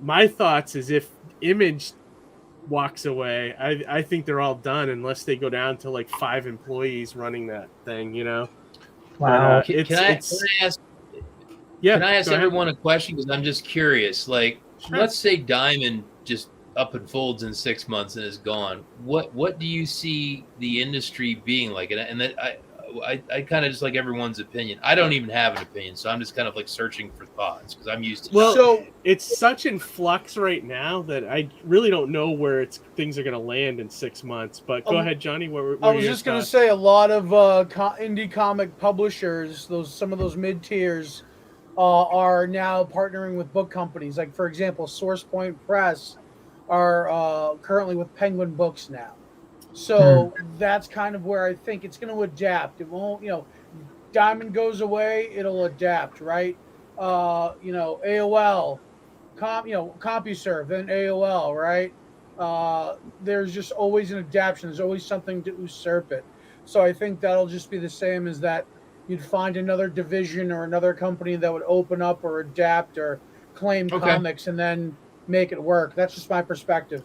my thoughts is if Image walks away, I think they're all done unless they go down to 5 employees running that thing, Wow. But, can I ask everyone a question? Because I'm just curious. Let's say Diamond just up and folds in 6 months and is gone. What do you see the industry being like? And that I kind of just like everyone's opinion. I don't even have an opinion, so I'm just kind of searching for thoughts because I'm used to. Well, so it's such in flux right now that I really don't know where things are going to land in 6 months. But go ahead, Johnny. I was just going to say a lot of indie comic publishers, some of those mid tiers, are now partnering with book companies. Like for example, Source Point Press are currently with Penguin Books now. So that's kind of where I think it's going to adapt. It won't, Diamond goes away, it'll adapt, right? AOL, CompuServe, then AOL, right? There's just always an adaptation. There's always something to usurp it. So I think that'll just be the same as that. You'd find another division or another company that would open up or adapt or claim comics and then make it work. That's just my perspective.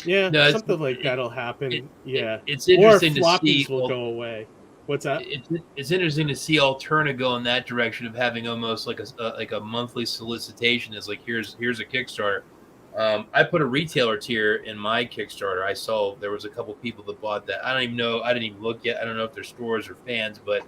Yeah, something like that'll happen. It's interesting to see. Will go away. What's that? It's interesting to see Alterna go in that direction of having almost like a monthly solicitation. Is here's a Kickstarter. I put a retailer tier in my Kickstarter. I saw there was a couple people that bought that. I don't even know. I didn't even look yet. I don't know if they're stores or fans, but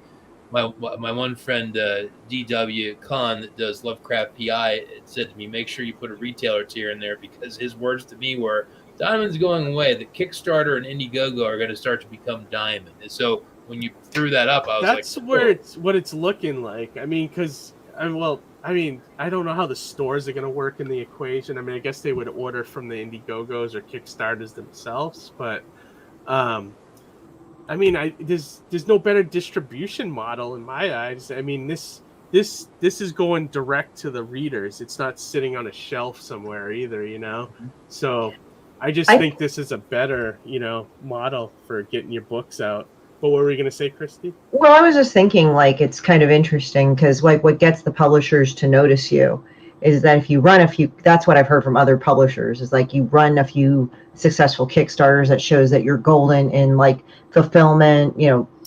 my one friend DW Khan that does Lovecraft PI said to me, make sure you put a retailer tier in there because his words to me were, Diamond's going away. The Kickstarter and Indiegogo are going to start to become Diamond. And so when you threw that up, I was that's where what it's looking like. I mean, because I don't know how the stores are going to work in the equation. I mean, I guess they would order from the Indiegogos or Kickstarters themselves, but there's no better distribution model in my eyes. I mean, this is going direct to the readers. It's not sitting on a shelf somewhere either, So I just think this is a better, model for getting your books out. But what were you going to say, Christy? Well, I was just thinking, it's kind of interesting because, what gets the publishers to notice you is that if you run a few, that's what I've heard from other publishers, is you run a few successful Kickstarters that shows that you're golden in fulfillment,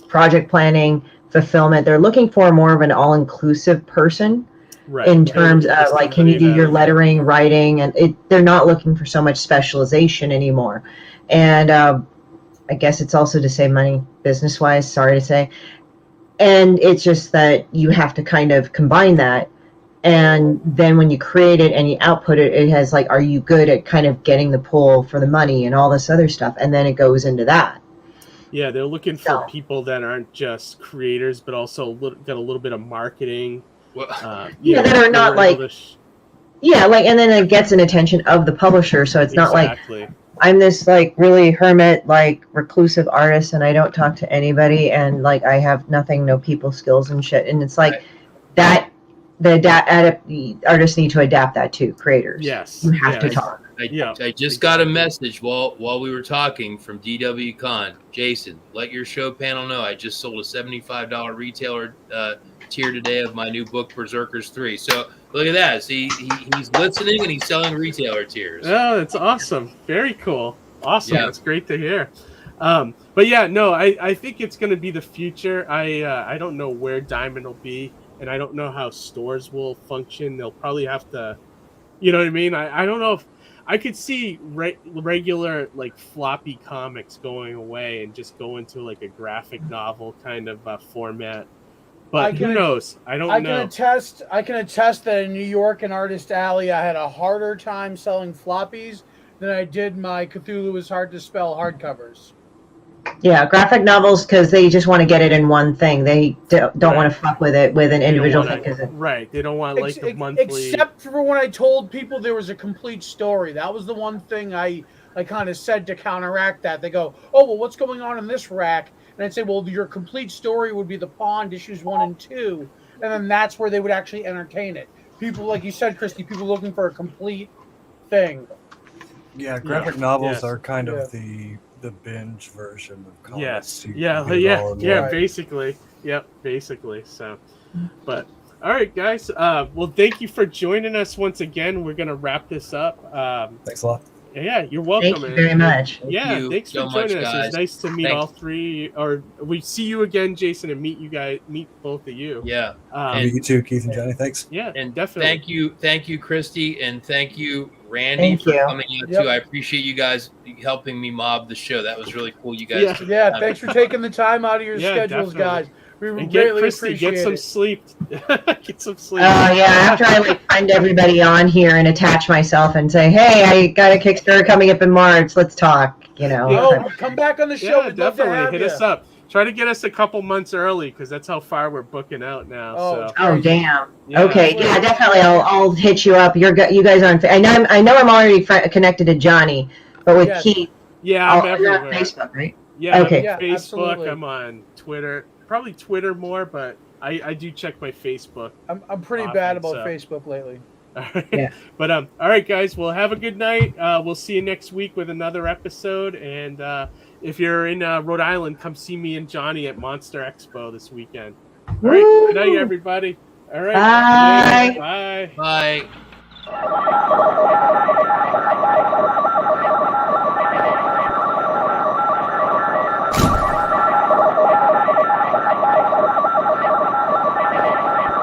project planning, fulfillment. They're looking for more of an all-inclusive person. Right. In terms of can you do your lettering, writing, and they're not looking for so much specialization anymore. And I guess it's also to save money business-wise, sorry to say. And it's just that you have to kind of combine that. And then when you create it and you output it, it has are you good at kind of getting the pull for the money and all this other stuff? And then it goes into that. Yeah, they're looking for people that aren't just creators, but also got a little bit of marketing. That are not and then it gets an attention of the publisher. So it's not I'm this really hermit, reclusive artist, and I don't talk to anybody, and I have no people skills and shit. And it's that the artists need to adapt that to creators. Yes, you have to talk. I just got a message while we were talking from DW Con. Jason, let your show panel know I just sold a $75 retailer tier today of my new book Berserkers 3. So look at that. See, he's listening and he's selling retailer tiers. Oh, that's awesome. Very cool. Awesome. Yeah. That's great to hear. But yeah, no, I think it's going to be the future. I don't know where Diamond will be, and I don't know how stores will function. They'll probably have to, you know what I mean? I don't know if I could see regular floppy comics going away and just go into a graphic novel kind of format. But who knows? I don't know. I can attest that in New York and Artist Alley, I had a harder time selling floppies than I did my Cthulhu is Hard to Spell hardcovers. Yeah, graphic novels, because they just want to get it in one thing. They don't want to fuck with it with an individual thing. Right. They don't want a monthly. Except for when I told people there was a complete story. That was the one thing I kind of said to counteract that. They go, oh, well, what's going on in this rack? And I'd say, well, your complete story would be the Pond issues 1 and 2. And then that's where they would actually entertain it. People, like you said, Christy, people looking for a complete thing. Yeah, graphic novels are kind of the binge version of comics. Yes. Basically. Yep, basically. So, but all right, guys. Well, thank you for joining us once again. We're gonna wrap this up. Thanks a lot. Yeah, you're welcome. Thank you very much. Thanks for joining us. It's nice to meet all three. Or we see you again, Jason, and meet both of you. Yeah, and you too, Keith and Johnny. Thanks. Yeah, and definitely. Thank you, Christy, and thank you, Randy, for coming out too. I appreciate you guys helping me mob the show. That was really cool. You guys. Yeah, thanks for taking the time out of your schedules, guys. We really appreciate get some sleep. Get some sleep. After I find everybody on here and attach myself and say, hey, I got a Kickstarter coming up in March. Let's talk. Come back on the show. Yeah, definitely. Hit us up. Try to get us a couple months early because that's how far we're booking out now. Oh damn. Yeah. Okay. Yeah, definitely. I'll hit you up. You guys are on. I know I'm already connected to Johnny, but with Keith. Yeah, I'm everywhere. You're on Facebook, right? Yeah. Okay. I'm on Facebook. Absolutely. I'm on Twitter. Probably Twitter more, but I do check my Facebook. I'm pretty bad about Facebook lately. All right. Yeah. But all right, guys. Well, have a good night. We'll see you next week with another episode. And if you're in Rhode Island, come see me and Johnny at Monster Expo this weekend. All right. Good night, everybody. All right. Bye. Bye. Bye.